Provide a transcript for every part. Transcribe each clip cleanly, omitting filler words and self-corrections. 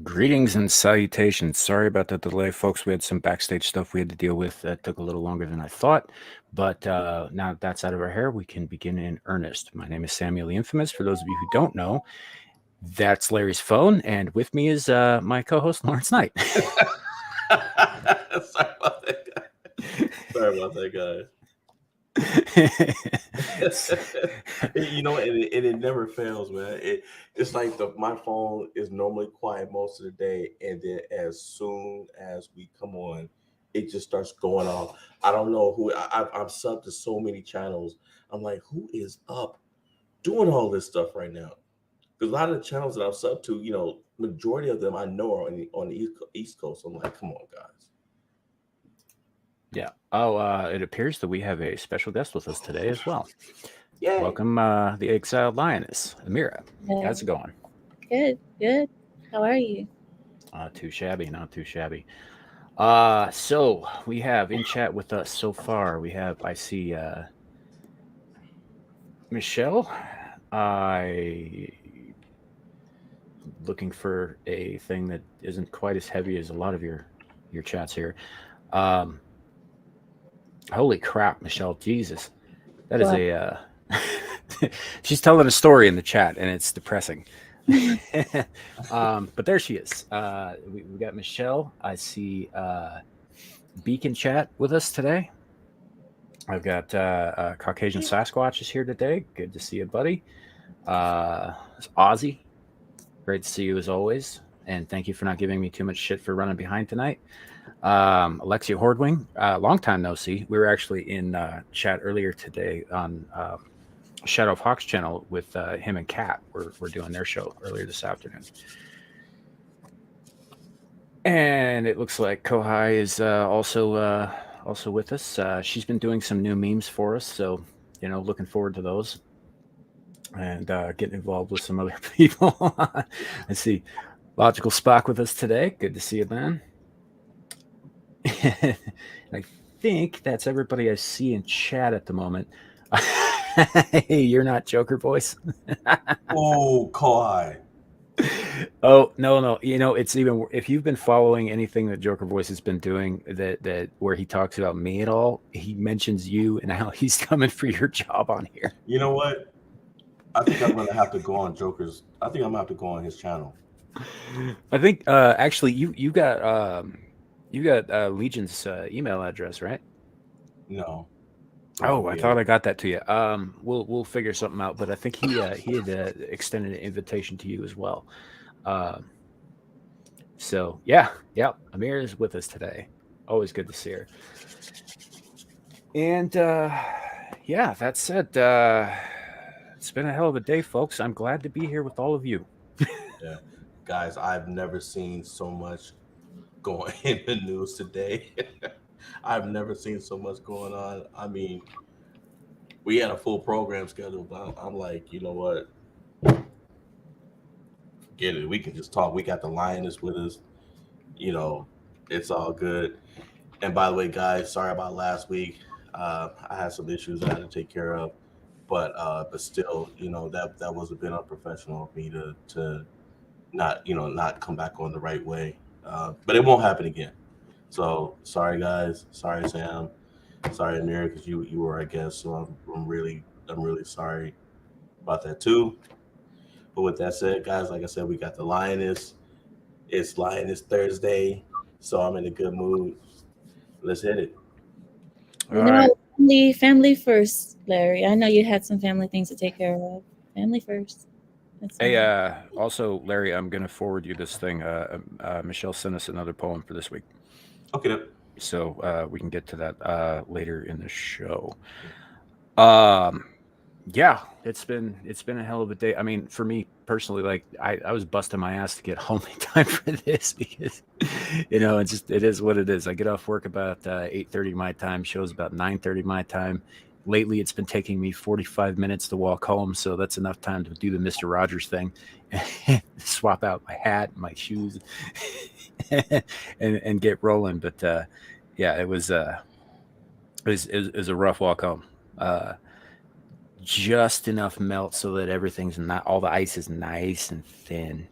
Greetings and salutations. Sorry about the delay, folks. We had some backstage stuff we had to deal with that took a little longer than I thought. But now that that's out of our hair, we can begin in earnest. My name is Samuel the Infamous. For those of you who don't know, that's Larry's phone. And with me is my co host, Lawrence Knight. Sorry about that, guy. Sorry about that, guys. It never fails, man. It's like my phone is normally quiet most of the day, and then as soon as we come on, it just starts going off. I don't know who I'm subbed to so many channels. I'm like, who is up doing all this stuff right now? Because a lot of the channels that I'm subbed to, majority of them I know are on the East Coast. I'm like, come on, guys. Yeah. Oh, it appears that we have a special guest with us today as well. Yay! Welcome, the exiled lioness, Amira. Yeah. How's it going? Good, good. How are you? Not too shabby, not too shabby. So we have in chat with us so far. I see Michelle. I looking for a thing that isn't quite as heavy as a lot of your chats here. Um, Holy crap, Michelle! Jesus, that is What? a. She's telling a story in the chat, and it's depressing. But there she is. We got Michelle. I see Beacon chat with us today. I've got Caucasian Sasquatch is here today. Good to see you, buddy. It's Ozzy. Great to see you as always. And thank you for not giving me too much shit for running behind tonight. Alexia Hordwing, long time no see. We were actually in chat earlier today on Shadow of Hawks channel with him and Kat. We're doing their show earlier this afternoon. And it looks like Kohai is also with us. She's been doing some new memes for us, so looking forward to those and getting involved with some other people. I see Logical Spock with us today. Good to see you, man. I think that's everybody I see in chat at the moment. Hey, you're not Joker voice. Oh, Kawhi. Oh no! It's even if you've been following anything that Joker Voice has been doing, that where he talks about me at all, he mentions you and how he's coming for your job on here. You know what? I think I'm gonna have to go on Joker's. I think I'm gonna have to go on his channel. I think actually you got Legion's email address, right? No. Oh, I thought I got that to you. We'll figure something out. But I think he had extended an invitation to you as well. So yeah, Amir is with us today. Always good to see her. And yeah, that said, it's been a hell of a day, folks. I'm glad to be here with all of you. Yeah, guys, I've never seen so much going in the news today. I've never seen so much going on. I mean, we had a full program scheduled, but I'm like, you know what? Forget it. We can just talk. We got the lioness with us. You know, it's all good. And by the way, guys, sorry about last week. I had some issues I had to take care of, but still, that was a bit unprofessional of me to not come back on the right way. But it won't happen again. So sorry, guys. Sorry, Sam. Sorry, Amir, because you were our guest. So I'm really sorry about that too. But with that said, guys, like I said, we got the lioness. It's Lioness Thursday, so I'm in a good mood. Let's hit it. All right. Family first, Larry. I know you had some family things to take care of. Family first. That's Hey, fine. also, Larry, I'm going to forward you this thing. Michelle sent us another poem for this week. Okay. Then. So we can get to that later in the show. Yeah, it's been a hell of a day. I mean, for me personally, like I was busting my ass to get home in time for this because it is what it is. I get off work about 8:30 my time, shows about 9:30 my time. Lately it's been taking me 45 minutes to walk home, so that's enough time to do the Mr. Rogers thing and swap out my hat and my shoes and get rolling. But yeah, it was a rough walk home. Just enough melt so that everything's not all the ice is nice and thin.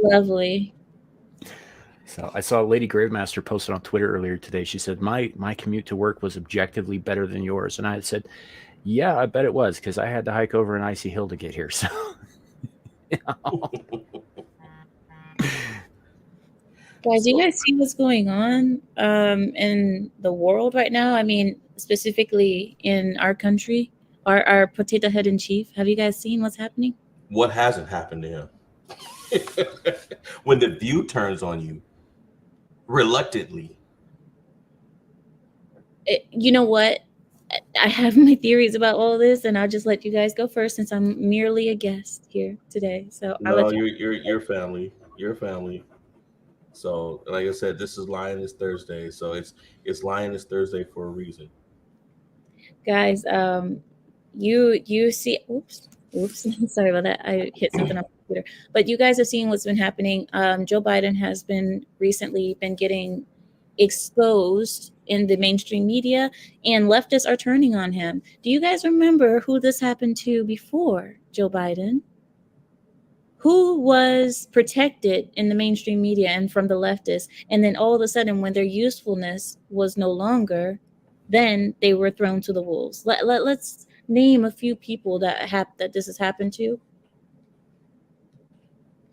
Lovely. So I saw Lady Gravemaster posted on Twitter earlier today. She said, my commute to work was objectively better than yours. And I said, yeah, I bet it was, because I had to hike over an icy hill to get here. So, Guys, do you guys see what's going on in the world right now? I mean, specifically in our country, our potato head in chief. Have you guys seen what's happening? What hasn't happened to him? When the view turns on you, reluctantly. You know what? I have my theories about all this, and I'll just let you guys go first since I'm merely a guest here today. So I'll No, let you. your family. Your family. So, like I said, this is Lioness Thursday. So it's Lioness Thursday for a reason. Guys, you see, oops, sorry about that. I hit something on my computer. But you guys have seen what's been happening. Joe Biden has been recently been getting exposed in the mainstream media, and leftists are turning on him. Do you guys remember who this happened to before Joe Biden? Who was protected in the mainstream media and from the leftists, and then all of a sudden, when their usefulness was no longer, then they were thrown to the wolves. Let's name a few people that this has happened to.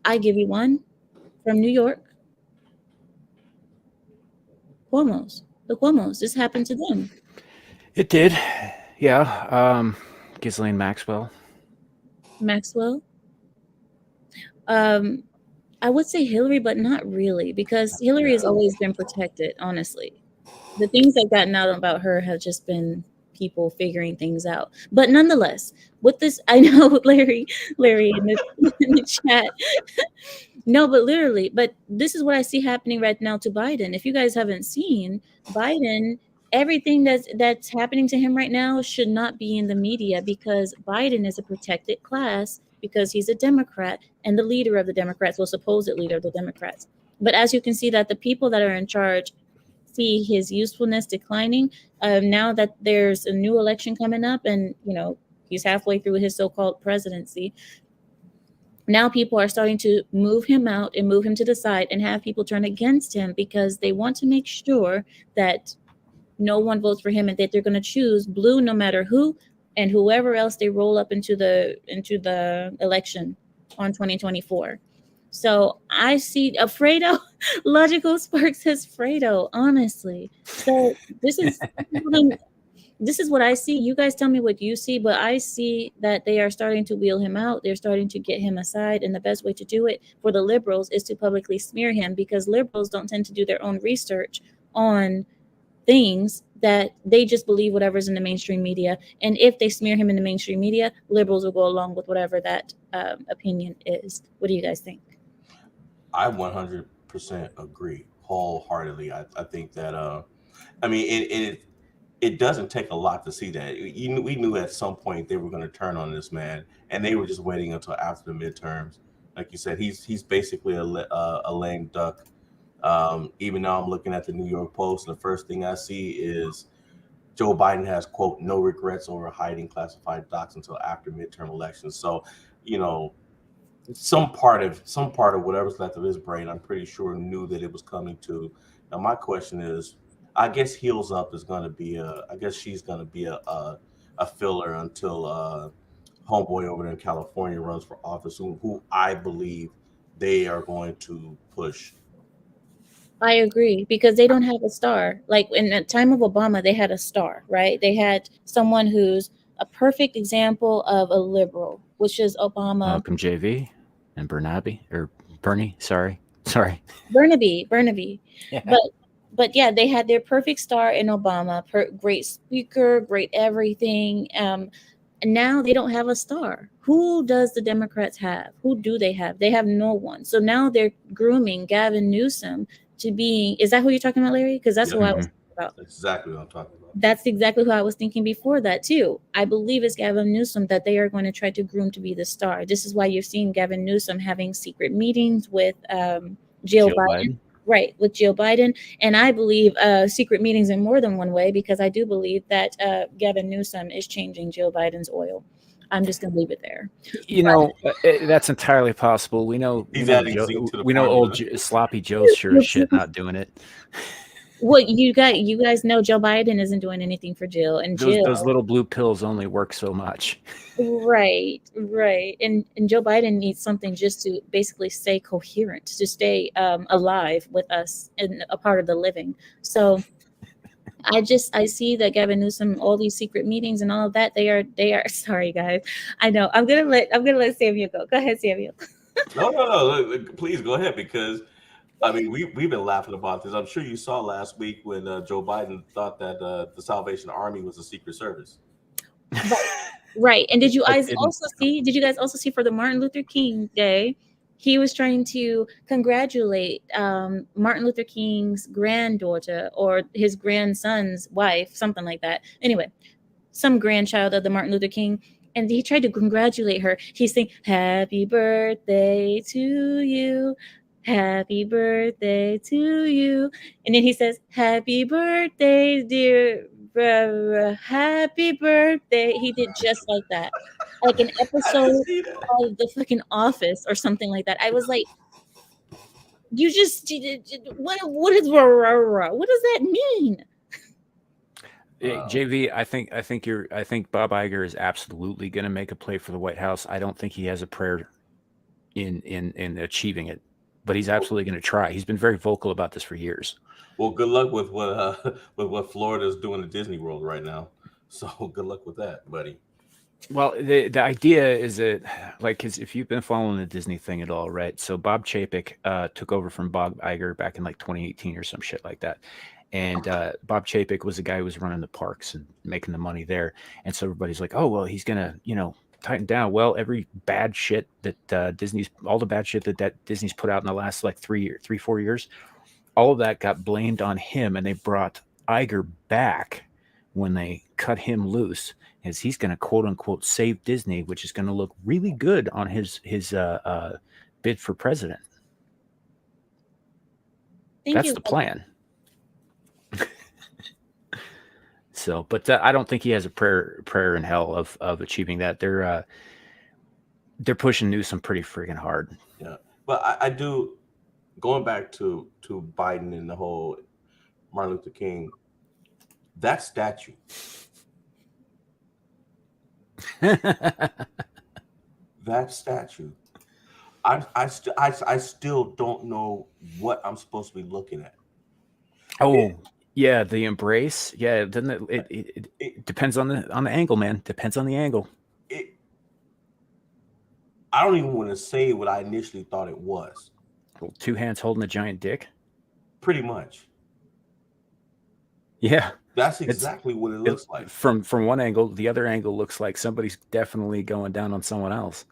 I give you one from New York. The Cuomos. This happened to them. it did. Yeah. Ghislaine Maxwell. I would say Hillary, but not really, because Hillary has always been protected, honestly. The things that gotten out about her have just been people figuring things out. But nonetheless, with this, I know Larry in the chat. No, but literally, but this is what I see happening right now to Biden. If you guys haven't seen Biden, everything that's happening to him right now should not be in the media, because Biden is a protected class because he's a Democrat and the leader of the Democrats, well, supposed leader of the Democrats. But as you can see, that the people that are in charge see his usefulness declining. Now that there's a new election coming up, and he's halfway through his so-called presidency, now people are starting to move him out and move him to the side and have people turn against him, because they want to make sure that no one votes for him and that they're going to choose blue no matter who, and whoever else they roll up into the election on 2024. So I see Fredo. Logical Spark says Fredo, honestly. So this is what I see. You guys tell me what you see, but I see that they are starting to wheel him out. They're starting to get him aside, and the best way to do it for the liberals is to publicly smear him, because liberals don't tend to do their own research on things, that they just believe whatever's in the mainstream media. And if they smear him in the mainstream media, liberals will go along with whatever that opinion is. What do you guys think? I 100% agree wholeheartedly. I think that I mean it doesn't take a lot to see that. We knew at some point they were going to turn on this man, and they were just waiting until after the midterms. Like you said, he's basically a lame duck. Even now, I'm looking at the New York Post, and the first thing I see is Joe Biden has, quote, no regrets over hiding classified docs until after midterm elections. So, some part of whatever's left of his brain, I'm pretty sure, knew that it was coming to. Now, my question is, I guess Heels Up is going to be she's going to be a filler until homeboy over there in California runs for office, who I believe they are going to push. I agree, because they don't have a star. Like in the time of Obama, they had a star, right? They had someone who's a perfect example of a liberal, which is Obama. Malcolm JV and Bernie. Sorry. Burnaby. Yeah. But yeah, they had their perfect star in Obama. Great speaker, great everything. And now they don't have a star. Who does the Democrats have? Who do they have? They have no one. So now they're grooming Gavin Newsom to be. Is that who you're talking about, Larry? Because that's who I was talking about. That's exactly what I'm talking about. That's exactly who I was thinking before that too. I believe it's Gavin Newsom that they are going to try to groom to be the star. This is why you're seeing Gavin Newsom having secret meetings with Jill Biden. Right, with Jill Biden. And I believe secret meetings in more than one way, because I do believe that Gavin Newsom is changing Jill Biden's oil. I'm just gonna leave it there. You know, that's entirely possible. We know, He's adding zinc to the old formula. Sloppy Joe's sure as shit not doing it. Well, you guys know Joe Biden isn't doing anything for Jill, and Jill, Those little blue pills only work so much. right, and Joe Biden needs something just to basically stay coherent, to stay alive with us and a part of the living. So I see that Gavin Newsom, all these secret meetings and all of that, they are sorry guys. I know. I'm gonna let Samuel go. Go ahead, Samuel. No. Please go ahead, because I mean we've been laughing about this. I'm sure you saw last week when Joe Biden thought that the Salvation Army was a secret service. Right. And did you But guys didn't- also see? Did you guys also see for the Martin Luther King Day? He was trying to congratulate Martin Luther King's granddaughter or his grandson's wife, something like that. Anyway, some grandchild of the Martin Luther King. And he tried to congratulate her. He's saying, "Happy birthday to you. Happy birthday to you." And then he says, "Happy birthday, dear. Happy birthday." He did just like that. Like an episode of the fucking Office or something like that. I was like, you just, what does that mean? JV, I think Bob Iger is absolutely going to make a play for the White House. I don't think he has a prayer in achieving it, but he's absolutely going to try. He's been very vocal about this for years. Well, good luck with what Florida's doing at Disney World right now. So good luck with that, buddy. Well, the idea is that, like, 'cause if you've been following the Disney thing at all, right? So Bob Chapek took over from Bob Iger back in like 2018 or some shit like that. And Bob Chapek was the guy who was running the parks and making the money there. And so everybody's like, oh, well, he's going to, tighten down. Well, every bad shit that all the bad shit that Disney's put out in the last like 4 years, all of that got blamed on him. And they brought Iger back when they cut him loose, as he's going to quote unquote save Disney, which is going to look really good on his bid for president. That's the plan. So, but I don't think he has a prayer in hell of achieving that. They're pushing Newsom pretty freaking hard. Yeah, but I do, going back to Biden and the whole Martin Luther King, that statue. That statue. I still don't know what I'm supposed to be looking at. Oh, yeah, the embrace. Yeah, doesn't it depends on the angle, man. Depends on the angle. I don't even want to say what I initially thought it was. Well, 2 hands holding a giant dick. Pretty much. Yeah. That's exactly what it looks like. From one angle, the other angle looks like somebody's definitely going down on someone else.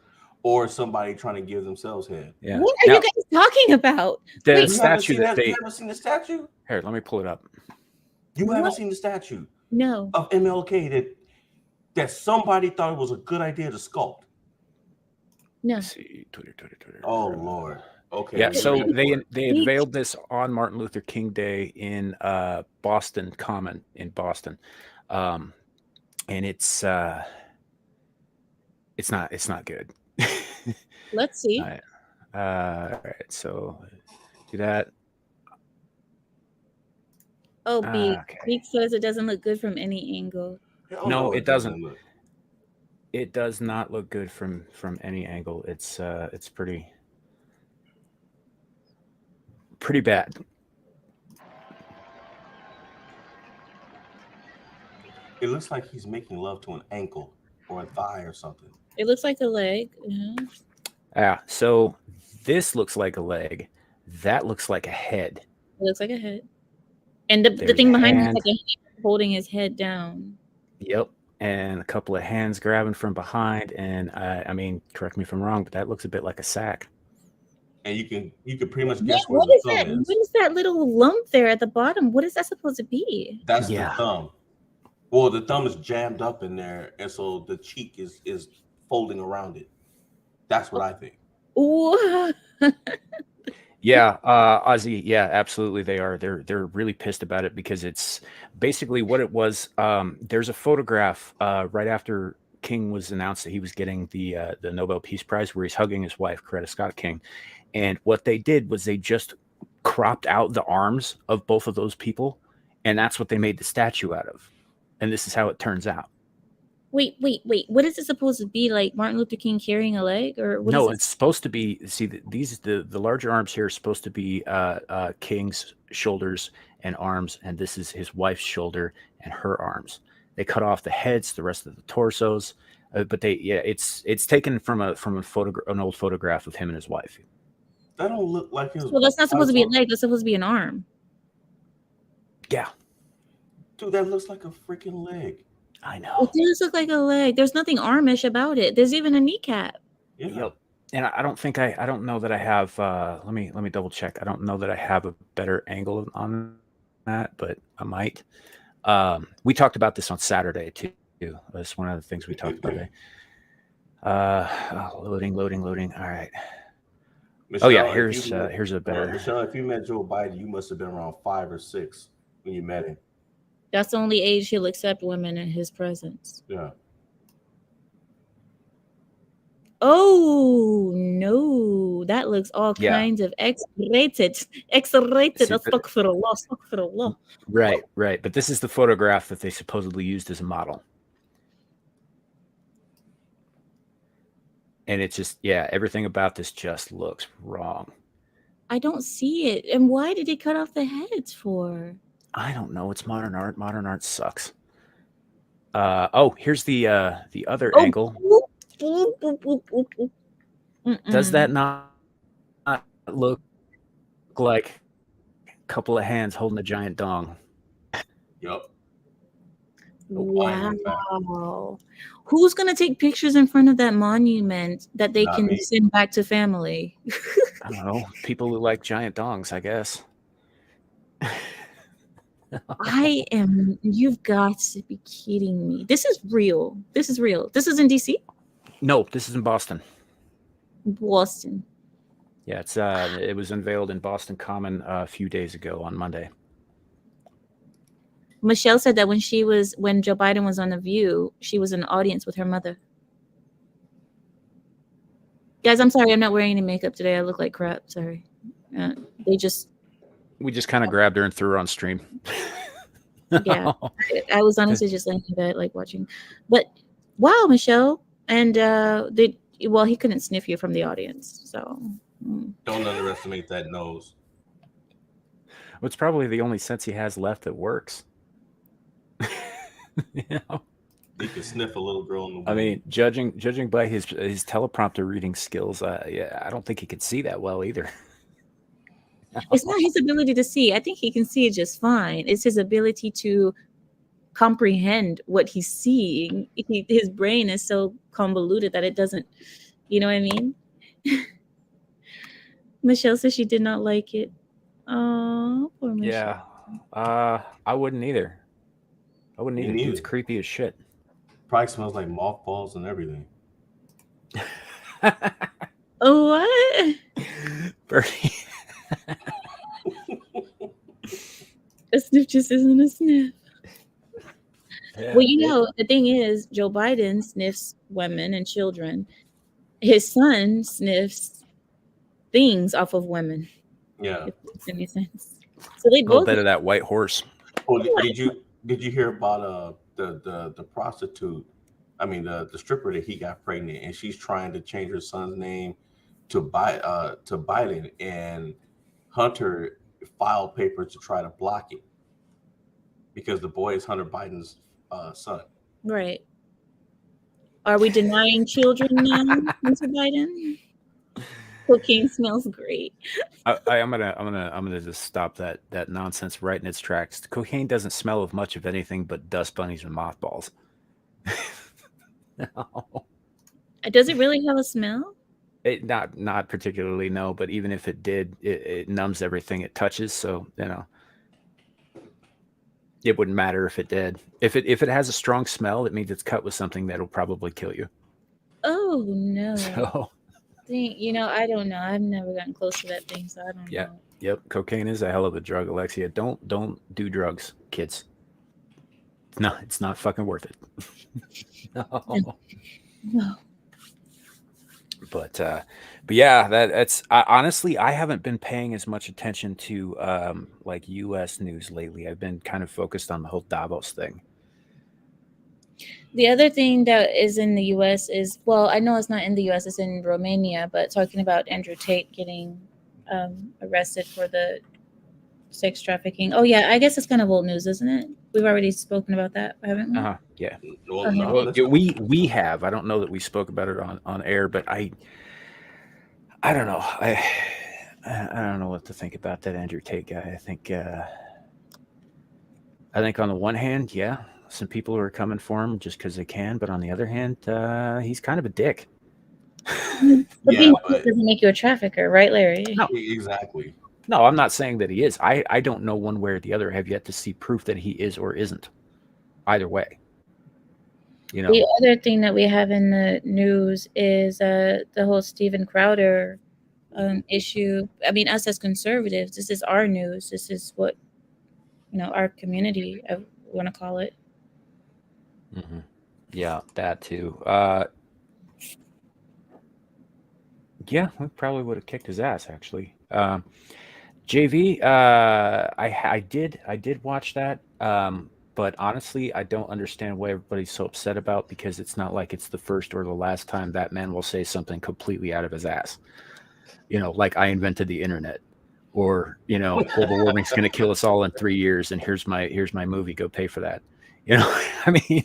Or somebody trying to give themselves head. Yeah. What are you guys talking about? The statue you haven't seen the statue? Here, let me pull it up. You haven't seen the statue? No. Of MLK that somebody thought it was a good idea to sculpt. No. Let's see. Twitter. Oh Lord. Okay. Yeah, so they unveiled this on Martin Luther King Day in Boston Common in Boston, and it's not good. Let's see. All right, so do that. Oh, Beak says it doesn't look good from any angle. No, it doesn't. It does not look good from any angle. It's pretty bad. It looks like he's making love to an ankle or a thigh or something. It looks like a leg. Yeah. So this looks like a leg. That looks like a head. It looks like a head. And the thing behind him is like a hand holding his head down. Yep. And a couple of hands grabbing from behind. And I mean, correct me if I'm wrong, but that looks a bit like a sack. And you can pretty much guess where what the is thumb that? is. What is that little lump there at the bottom? What is that supposed to be? That's the thumb. Well, the thumb is jammed up in there, and so the cheek is folding around it. That's what I think. Ooh. Yeah, Ozzy. Yeah, absolutely. They are. They're really pissed about it because it's basically what it was. There's a photograph right after King was announced that he was getting the Nobel Peace Prize, where he's hugging his wife, Coretta Scott King. And what they did was they just cropped out the arms of both of those people, and that's what they made the statue out of. And this is how it turns out. Wait. What is it supposed to be? Like Martin Luther King carrying a leg, or what? No, is it's supposed to be. See, the larger arms here are supposed to be King's shoulders and arms, and this is his wife's shoulder and her arms. They cut off the heads, the rest of the torsos, but it's taken from an old photograph of him and his wife. That don't look like his. Well, that's not supposed to be a leg. That's supposed to be an arm. Yeah, dude, that looks like a freaking leg. I know. It does look like a leg. There's nothing armish about it. There's even a kneecap. Yeah. Yep. And I don't know that I have. Let me double check. I don't know that I have a better angle on that, but I might. We talked about this on Saturday too. That's one of the things we talked about today. Loading. All right. Michelle, here's a better. Michelle, if you met Joe Biden, you must have been around 5 or 6 when you met him. That's the only age he'll accept women in his presence. Yeah. Oh no, that looks all kinds of X-rated. Astaghfirullah. Right. But this is the photograph that they supposedly used as a model. And it's just, everything about this just looks wrong. I don't see it. And why did they cut off the heads for? I don't know. It's modern art. Modern art sucks. Here's the other angle. Does that not look like a couple of hands holding a giant dong? Yep. Wow. Who's going to take pictures in front of that monument that they can send back to family? I don't know. People who like giant dongs, I guess. You've got to be kidding me. This is real. This is in DC? No, this is in Boston. Boston. Yeah, it was unveiled in Boston Common a few days ago on Monday. Michelle said that when Joe Biden was on The View, she was in the audience with her mother. Guys, I'm sorry, I'm not wearing any makeup today. I look like crap. Sorry. We just kind of grabbed her and threw her on stream. Yeah, I was honestly just laying in bed, like watching. But wow, Michelle, and he couldn't sniff you from the audience, so don't underestimate that nose. Well, it's probably the only sense he has left that works. He can sniff a little girl in the womb. I mean, judging by his teleprompter reading skills, I don't think he could see that well either. It's not his ability to see. I think he can see it just fine. It's his ability to comprehend what he's seeing. His brain is so convoluted that it doesn't, you know what I mean? Michelle says she did not like it. Oh, poor Michelle. Yeah. I wouldn't either. It's creepy as shit. Probably smells like mothballs and everything. What? Bernie. A sniff just isn't a sniff. Yeah. Well, the thing is, Joe Biden sniffs women and children. His son sniffs things off of women. Yeah. If that makes any sense. So they a little both bit of that white horse. Oh, did you hear about the prostitute? I mean the stripper that he got pregnant, and she's trying to change her son's name to Biden, and Hunter filed papers to try to block it because the boy is Hunter Biden's son. Right. Are we denying children now, Mr. Biden? Cocaine smells great. I'm gonna just stop that nonsense right in its tracks. Cocaine doesn't smell of much of anything but dust bunnies and mothballs. No. Does it really have a smell? It not particularly, no. But even if it did, it numbs everything it touches. So it wouldn't matter if it did. If it has a strong smell, it means it's cut with something that'll probably kill you. Oh no. So. I don't know. I've never gotten close to that thing, so I don't know. Yep. Cocaine is a hell of a drug, Alexia. Don't do drugs, kids. No, it's not fucking worth it. No. No. But yeah, that's honestly, I haven't been paying as much attention to like U.S. news lately. I've been kind of focused on the whole Davos thing. The other thing that is in the U.S. is, well, I know it's not in the U.S., it's in Romania, but talking about Andrew Tate getting arrested for the sex trafficking. Oh, yeah, I guess it's kind of old news, isn't it? We've already spoken about that, haven't we? Yeah. Well, Okay. no, Well, that's yeah, we have. I don't know that we spoke about it on air, but I don't know. I don't know what to think about that Andrew Tate guy. I think on the one hand, yeah, some people are coming for him just because they can, but on the other hand, he's kind of a dick. But yeah, being a but dick doesn't make you a trafficker, right, Larry? No. exactly. No, I'm not saying that he is. I don't know one way or the other. I have yet to see proof that he is or isn't. Either way. You know. The other thing that we have in the news is the whole Steven Crowder issue. I mean, us as conservatives, this is our news. This is what, our community, I want to call it. Mm-hmm. Yeah, that too. Yeah, we probably would have kicked his ass actually. JV, I did watch that. But honestly, I don't understand why everybody's so upset about, because it's not like it's the first or the last time that man will say something completely out of his ass. Like, I invented the internet, or global warming's going to kill us all in 3 years, and here's my movie. Go pay for that. I mean,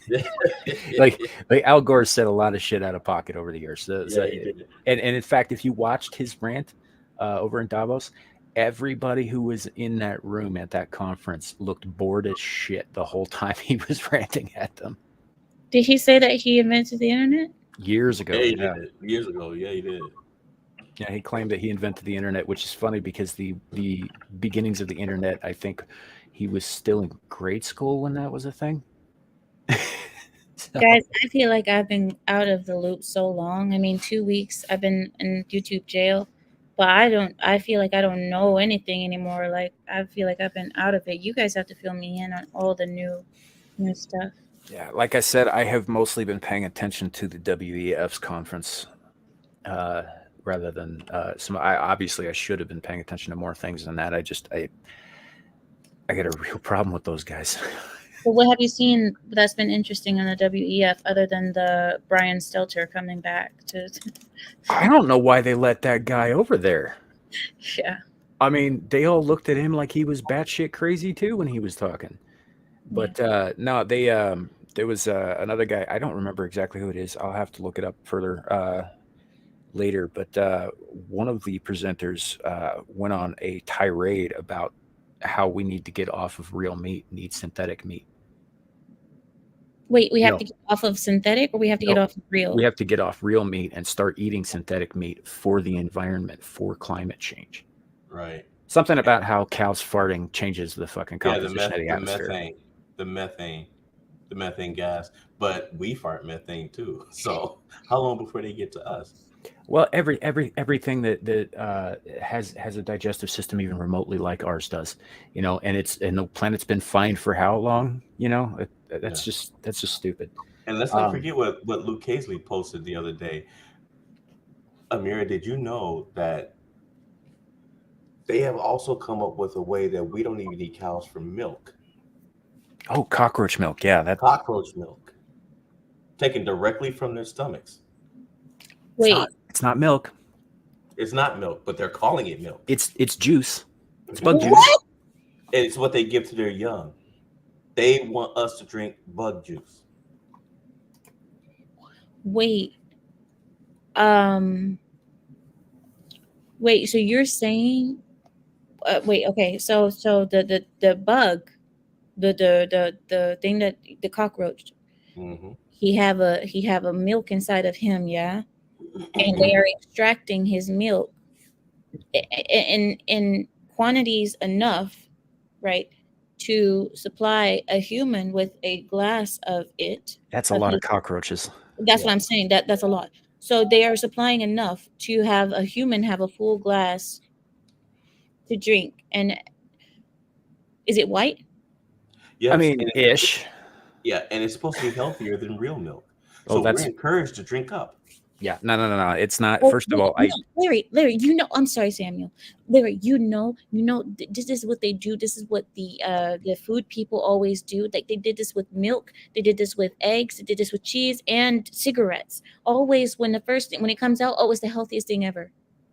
like Al Gore said a lot of shit out of pocket over the years. And in fact, if you watched his rant over in Davos, everybody who was in that room at that conference looked bored as shit the whole time he was ranting at them. Did he say that he invented the internet? Years ago. Yeah, he did. Years ago. Yeah, he did. Yeah, he claimed that he invented the internet, which is funny because the beginnings of the internet, I think he was still in grade school when that was a thing. So, Guys, I feel like I've been out of the loop so long. I mean, 2 weeks I've been in YouTube jail, but I feel like I don't know anything anymore. Like, I feel like I've been out of it. You guys have to fill me in on all the new stuff. yeah, like I said, I have mostly been paying attention to the WEF's conference rather than some. Obviously I should have been paying attention to more things than that. I got a real problem with those guys. But what have you seen that's been interesting on the WEF other than the Brian Stelter coming back to? I don't know why they let that guy over there. Yeah. I mean, they all looked at him like he was batshit crazy too when he was talking. But no, there was another guy. I don't remember exactly who it is. I'll have to look it up further later. But one of the presenters went on a tirade about how we need to get off of real meat and eat synthetic meat. Wait, we have to get off of synthetic, or we have to get off of real? We have to get off real meat and start eating synthetic meat for the environment, for climate change. Right. Something about how cows farting changes the fucking composition of the atmosphere. The methane gas. But we fart methane too. So how long before they get to us? Well, everything that has a digestive system even remotely like ours does, and the planet's been fine for how long? That's just stupid. And let's not forget what Luke Casely posted the other day. Amira, did you know that they have also come up with a way that we don't even need cows for milk? Oh, cockroach milk. Yeah, that cockroach milk taken directly from their stomachs. Wait, it's not milk. It's not milk, but they're calling it milk. It's juice. It's bug juice. What? It's what they give to their young. They want us to drink bug juice. Wait. Wait, so you're saying wait, okay. So the bug, the thing, that the cockroach, he have a milk inside of him, yeah? And they are extracting his milk in quantities enough, right, to supply a human with a glass of it. That's a lot of cockroaches. That's what I'm saying. That's a lot. So they are supplying enough to have a human have a full glass to drink. And is it white? Yes. I mean, ish. Yeah, and it's supposed to be healthier than real milk. Oh, So we're that's encouraged to drink up. yeah. No. It's not. Well, First of wait, all, no, Larry, I'm sorry, Samuel. Larry, this is what they do. This is what the food people always do. Like they did this with milk, they did this with eggs, they did this with cheese and cigarettes. Always when when it comes out, oh, it's the healthiest thing ever.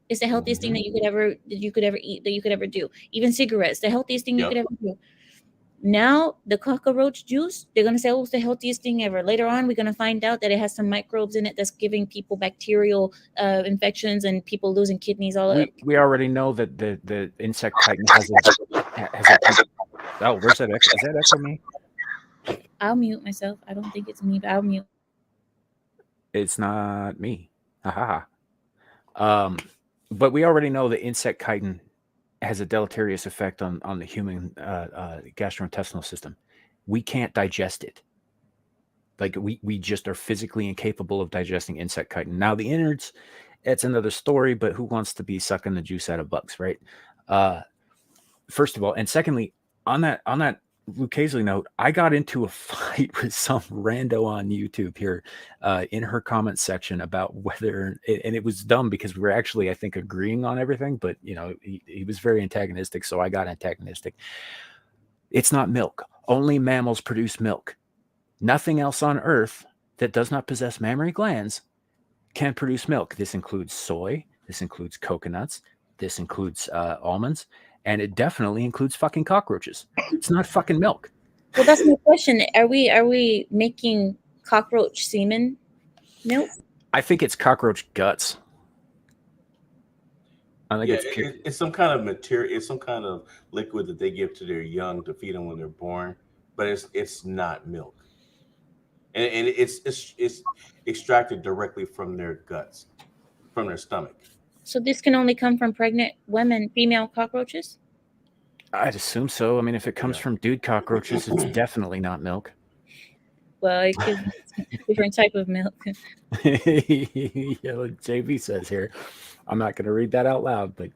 It's the healthiest thing Mhm. that you could ever eat, that you could ever do. Even cigarettes, the healthiest thing you could Yep. ever do. Now the cockroach juice, they're gonna say, "Oh, it's the healthiest thing ever." Later on, we're gonna find out that it has some microbes in it that's giving people bacterial infections and people losing kidneys. All up. we already know that the insect chitin has a oh, where's that echo? Is that echo me? I'll mute myself. I don't think it's me, but I'll mute. It's not me. Haha. But we already know that insect chitin has a deleterious effect on the human gastrointestinal system. We can't digest it. Like we just are physically incapable of digesting insect chitin. Now the innards, it's another story, but who wants to be sucking the juice out of bugs, right? First of all, and secondly, on that Lucchese note, I got into a fight with some rando on YouTube here in her comment section about whether, and it was dumb because we were actually, I think, agreeing on everything, but he was very antagonistic, so I got antagonistic. It's not milk. Only mammals produce milk. Nothing else on Earth that does not possess mammary glands can produce milk. This includes soy. This includes coconuts. This includes almonds. And it definitely includes fucking cockroaches. It's not fucking milk. Well, that's my question. Are we making cockroach semen milk? I think it's cockroach guts. I think Yeah, it's pure. it's some kind of material. It's some kind of liquid that they give to their young to feed them when they're born, but it's not milk, and it's extracted directly from their guts, from their stomach. So this can only come from pregnant women, female cockroaches. I'd assume so. I mean, if it comes Yeah. from dude cockroaches, it's definitely not milk. Well, it could be a different type of milk. Yeah, like JB says here. I'm not going to read that out loud, but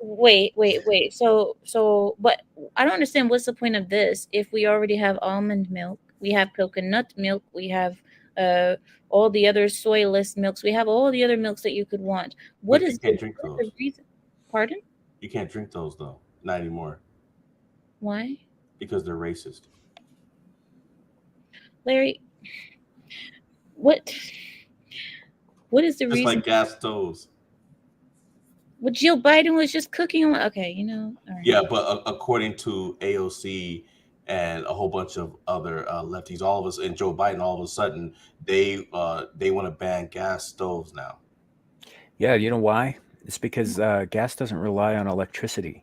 Wait. But I don't understand what's the point of this if we already have almond milk, we have coconut milk, we have all the other soyless milks, we have all the other milks that you could want. What But you is can't drink what is those. the reason? Pardon? You can't drink those though, not anymore, Why? because they're racist. Larry, what is the Just reason? like gas stoves. Well, Jill Biden was just cooking on. Okay, all right. Yeah, but according to AOC and a whole bunch of other lefties, all of us and Joe Biden, all of a sudden they want to ban gas stoves now. yeah, you know why? It's because gas doesn't rely on electricity.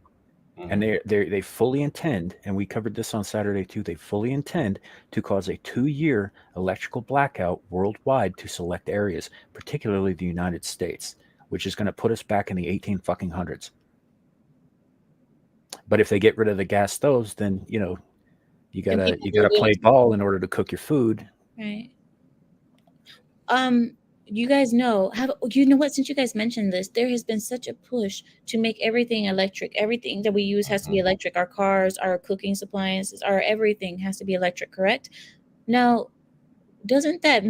And they fully intend, and we covered this on Saturday too, they fully intend to cause a 2-year electrical blackout worldwide to select areas, particularly the United States, which is going to put us back in the 1800s. But if they get rid of the gas stoves, then you gotta play ball in order to cook your food. Right. You guys know what, since you guys mentioned this, there has been such a push to make everything electric. Everything that we use has to be electric. Our cars, our cooking appliances, our everything has to be electric, correct? Now, doesn't that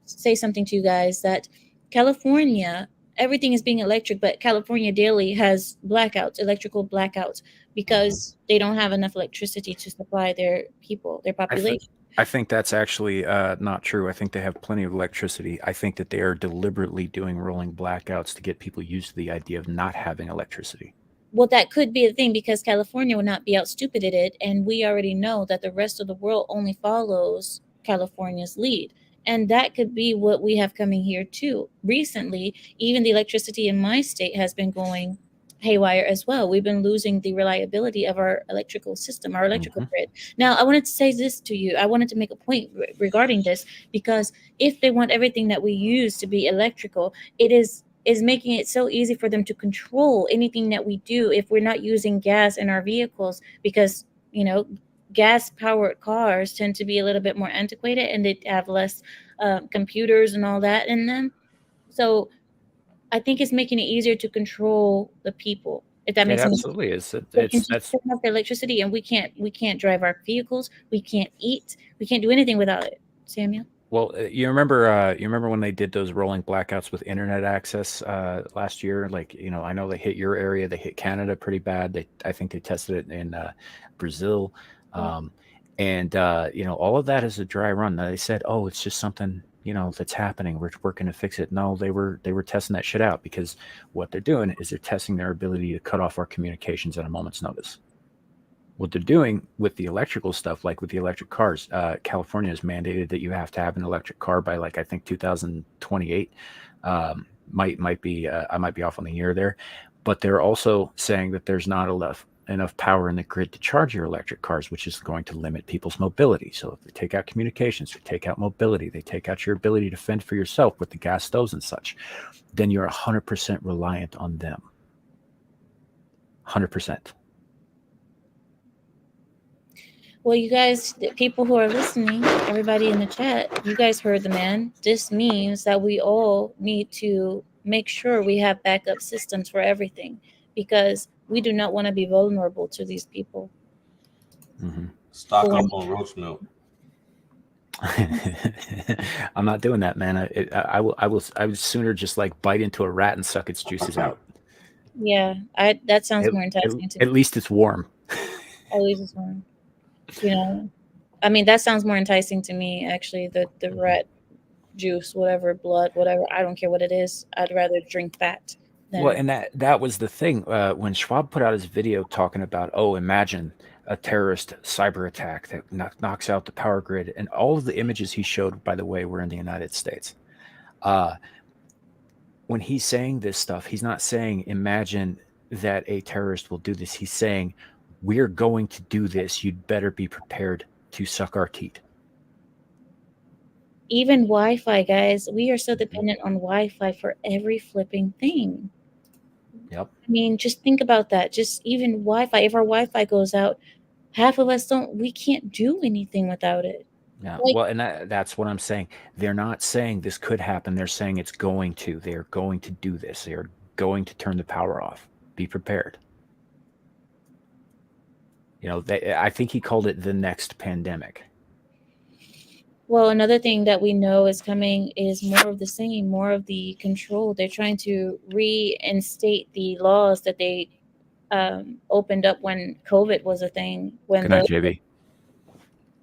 say something to you guys that California, everything is being electric, but California daily has electrical blackouts, because they don't have enough electricity to supply their people, their population? I think that's actually not true. I think they have plenty of electricity. I think that they are deliberately doing rolling blackouts to get people used to the idea of not having electricity. Well, that could be a thing, because California will not be out stupided, and we already know that the rest of the world only follows California's lead. And that could be what we have coming here too. Recently, even the electricity in my state has been going haywire as well. We've been losing the reliability of our electrical system, our electrical grid. Now, I wanted to say this to you. I wanted to make a point regarding this, because if they want everything that we use to be electrical, it is making it so easy for them to control anything that we do if we're not using gas in our vehicles, because gas powered cars tend to be a little bit more antiquated, and they have less computers and all that in them. So I think it's making it easier to control the people. If that It makes any sense. absolutely is. They can It's just that's turn off the electricity, and we can't drive our vehicles. We can't eat. We can't do anything without it. Samuel. well. You remember when they did those rolling blackouts with internet access last year? Like, I know they hit your area, they hit Canada pretty bad. I think they tested it in Brazil, Yeah. and all of that is a dry run. Now, they said, oh, it's just something that's happening. We're working to fix it. No, they were testing that shit out, because what they're doing is they're testing their ability to cut off our communications at a moment's notice. What they're doing with the electrical stuff, like with the electric cars, California has mandated that you have to have an electric car by, like, I think 2028. Might be I might be off on the year there, but they're also saying that there's not enough power in the grid to charge your electric cars, which is going to limit people's mobility. So if they take out communications, they take out mobility, they take out your ability to fend for yourself with the gas stoves and such, then you're 100% reliant on them. 100%. Well, you guys, the people who are listening, everybody in the chat, you guys heard the man. This means that we all need to make sure we have backup systems for everything, because we do not want to be vulnerable to these people. Mm-hmm. Stock up on roach milk. I'm not doing that, man. I would sooner just like bite into a rat and suck its juices out. Yeah, that sounds more enticing to me. At least it's warm. At least it's warm. I mean, that sounds more enticing to me, actually. The rat juice, whatever, blood, whatever. I don't care what it is. I'd rather drink that. Well, and that was the thing when Schwab put out his video talking about, imagine a terrorist cyber attack that knocks out the power grid, and all of the images he showed, by the way, were in the United States. When he's saying this stuff, he's not saying imagine that a terrorist will do this. He's saying we're going to do this. You'd better be prepared to suck our teeth. Even Wi-Fi, guys, we are so dependent on Wi-Fi for every flipping thing. Yep. I mean, just think about that. Just even Wi-Fi. If our Wi-Fi goes out, half of us we can't do anything without it. Yeah. Well, and that's what I'm saying. They're not saying this could happen. They're saying it's going to. They're going to do this. They're going to turn the power off. Be prepared. I think he called it the next pandemic. Well, another thing that we know is coming is more of the same, more of the control. They're trying to reinstate the laws that they opened up when COVID was a thing. Good night, JB.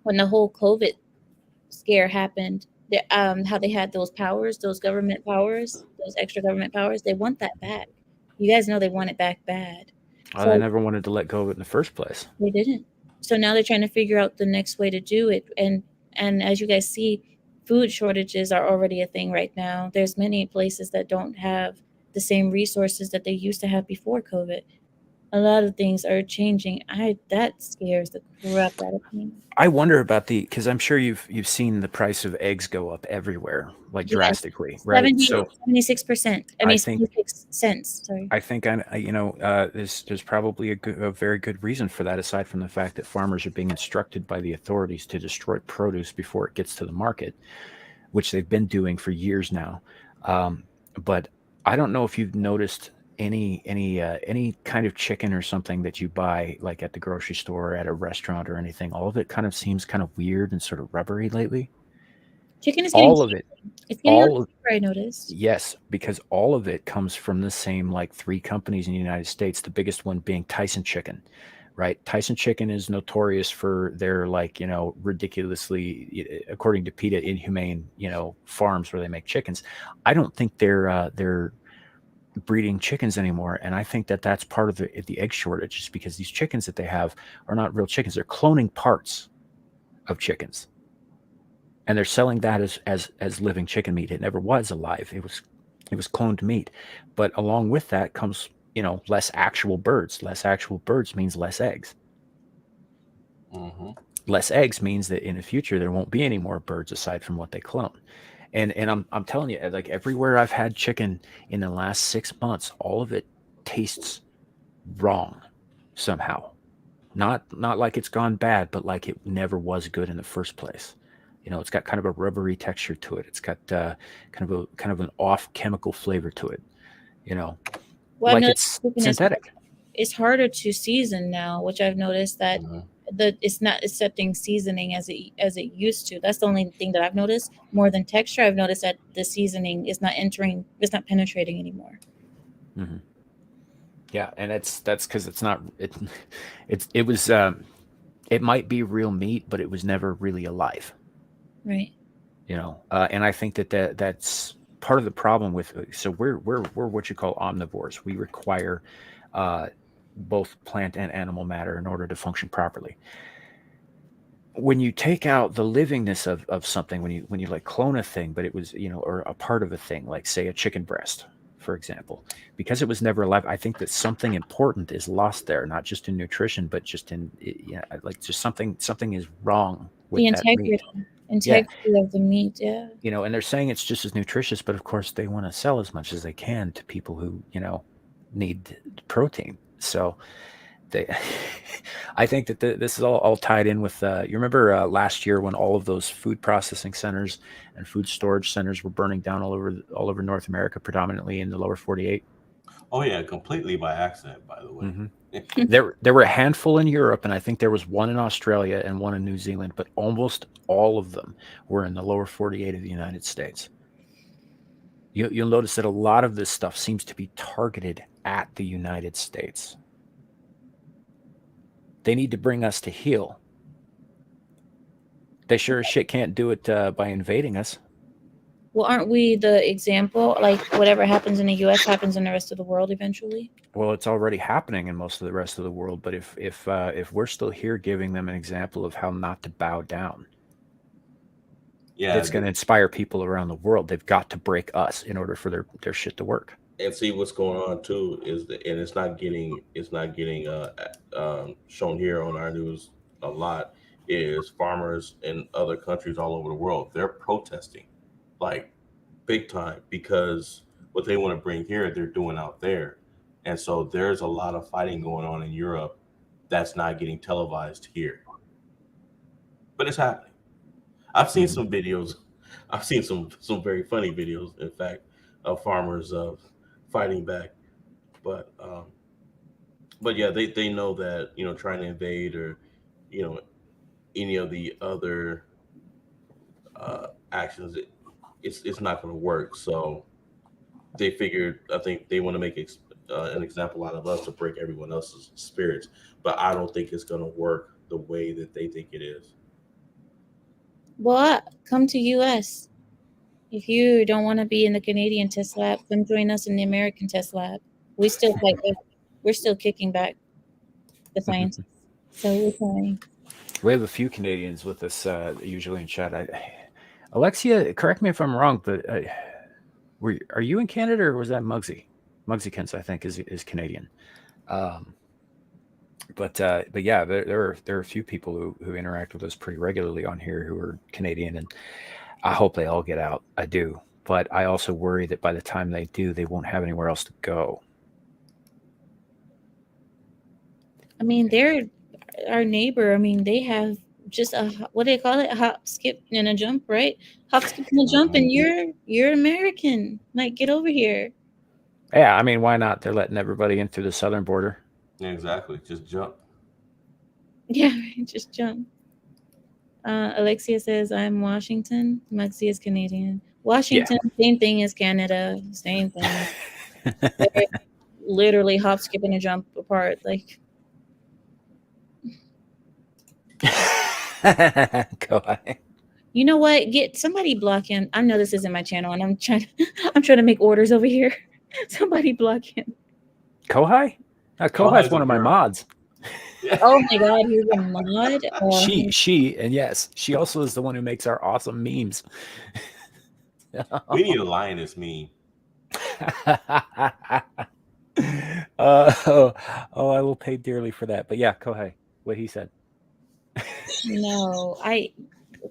When the whole COVID scare happened, how they had those powers, those government powers, those extra government powers, they want that back. You guys know they want it back bad. They never wanted to let go of it in the first place. They didn't. So now they're trying to figure out the next way to do it. And as you guys see, food shortages are already a thing right now. There's many places that don't have the same resources that they used to have before COVID. A lot of things are changing. That scares the crap out of me. I wonder about because I'm sure you've seen the price of eggs go up everywhere, like drastically, right? 76%. I mean, 76 cents. Sorry. I think there's probably a very good reason for that, aside from the fact that farmers are being instructed by the authorities to destroy produce before it gets to the market, which they've been doing for years now. But I don't know if you've noticed any kind of chicken or something that you buy, like at the grocery store or at a restaurant or anything. All of it kind of seems kind of weird and sort of rubbery lately. Chicken is getting all of it. It's getting all cheaper, I noticed. Yes, because all of it comes from the same like 3 companies in the United States. The biggest one being Tyson Chicken, right? Tyson Chicken is notorious for their ridiculously, according to PETA, inhumane farms where they make chickens. I don't think they're breeding chickens anymore, and I think that's part of the egg shortage, is because these chickens that they have are not real chickens. They're cloning parts of chickens, and they're selling that as living chicken meat. It never was alive. It was cloned meat. But along with that comes less actual birds. Less actual birds means less eggs. Less eggs means that in the future there won't be any more birds aside from what they clone. And I'm telling you, like everywhere I've had chicken in the last 6 months, all of it tastes wrong somehow. Not like it's gone bad, but like it never was good in the first place. It's got kind of a rubbery texture to it. It's got kind of an off chemical flavor to it. Well, like it's synthetic. it's harder to season now, which I've noticed that it's not accepting seasoning as it used to. That's the only thing that I've noticed. More than texture, I've noticed that the seasoning is not penetrating anymore. Mm-hmm. Yeah, and that's because it's not it was it might be real meat, but it was never really alive. Right. And I think that's part of the problem with. So we're what you call omnivores. We require both plant and animal matter in order to function properly. When you take out the livingness of something, when you like clone a thing, but it was or a part of a thing, like say a chicken breast, for example, because it was never alive, I think that something important is lost there, not just in nutrition, but just in like just something is wrong with The that meat. integrity of the meat, yeah. And they're saying it's just as nutritious, but of course they want to sell as much as they can to people who need protein. So I think that this is all tied in with. You remember last year when all of those food processing centers and food storage centers were burning down all over North America, predominantly in the lower 48. Oh yeah, completely by accident, by the way. Mm-hmm. There were a handful in Europe, and I think there was one in Australia and one in New Zealand, but almost all of them were in the lower 48 of the United States. You'll notice that a lot of this stuff seems to be targeted at the United States. They need to bring us to heel. They sure as shit can't do it by invading us. Well, aren't we the example? Like whatever happens in the U.S. happens in the rest of the world eventually. Well, it's already happening in most of the rest of the world. But if we're still here giving them an example of how not to bow down, it's going to inspire people around the world. They've got to break us in order for their shit to work. And see what's going on too is that, and it's not getting shown here on our news a lot, is farmers in other countries all over the world. They're protesting like big time because what they want to bring here, they're doing out there. And so there's a lot of fighting going on in Europe that's not getting televised here. But it's happening. I've seen some videos. I've seen some very funny videos, in fact, of farmers fighting back. But yeah, they know that trying to invade or any of the other actions, it's not going to work. So they figured, I think they want to make an example out of us to break everyone else's spirits. But I don't think it's going to work the way that they think it is. Well, come to U.S. If you don't want to be in the Canadian test lab, come join us in the American test lab. We still fight back. We're still kicking back the scientists. So we're trying. We have a few Canadians with us usually in chat. Alexia, correct me if I'm wrong, but are you in Canada or was that Muggsy? Muggsikins, I think, is Canadian. But yeah, there are a few people who interact with us pretty regularly on here who are Canadian, and I hope they all get out. I do, but I also worry that by the time they do, they won't have anywhere else to go. I mean, they're our neighbor. I mean, they have just what do they call it? A hop, skip, and a jump, right? Hop, skip, and a jump, and you're American. Like, get over here. Yeah, I mean, why not? They're letting everybody in through the southern border. Yeah, exactly. Just jump. Yeah, just jump. Alexia says, I'm Washington. Maxie is Canadian. Washington, Same thing as Canada. Same thing. They're literally hop, skip, and a jump apart. Like, go ahead. You know what? Get somebody block him. I know this isn't my channel, and I'm trying to make orders over here. Somebody block him. Kohai? Kohai's one of my mods. Oh my god, he's a mod. And yes, she also is the one who makes our awesome memes. We need a lioness meme. I will pay dearly for that. But yeah, Kohai, what he said. No,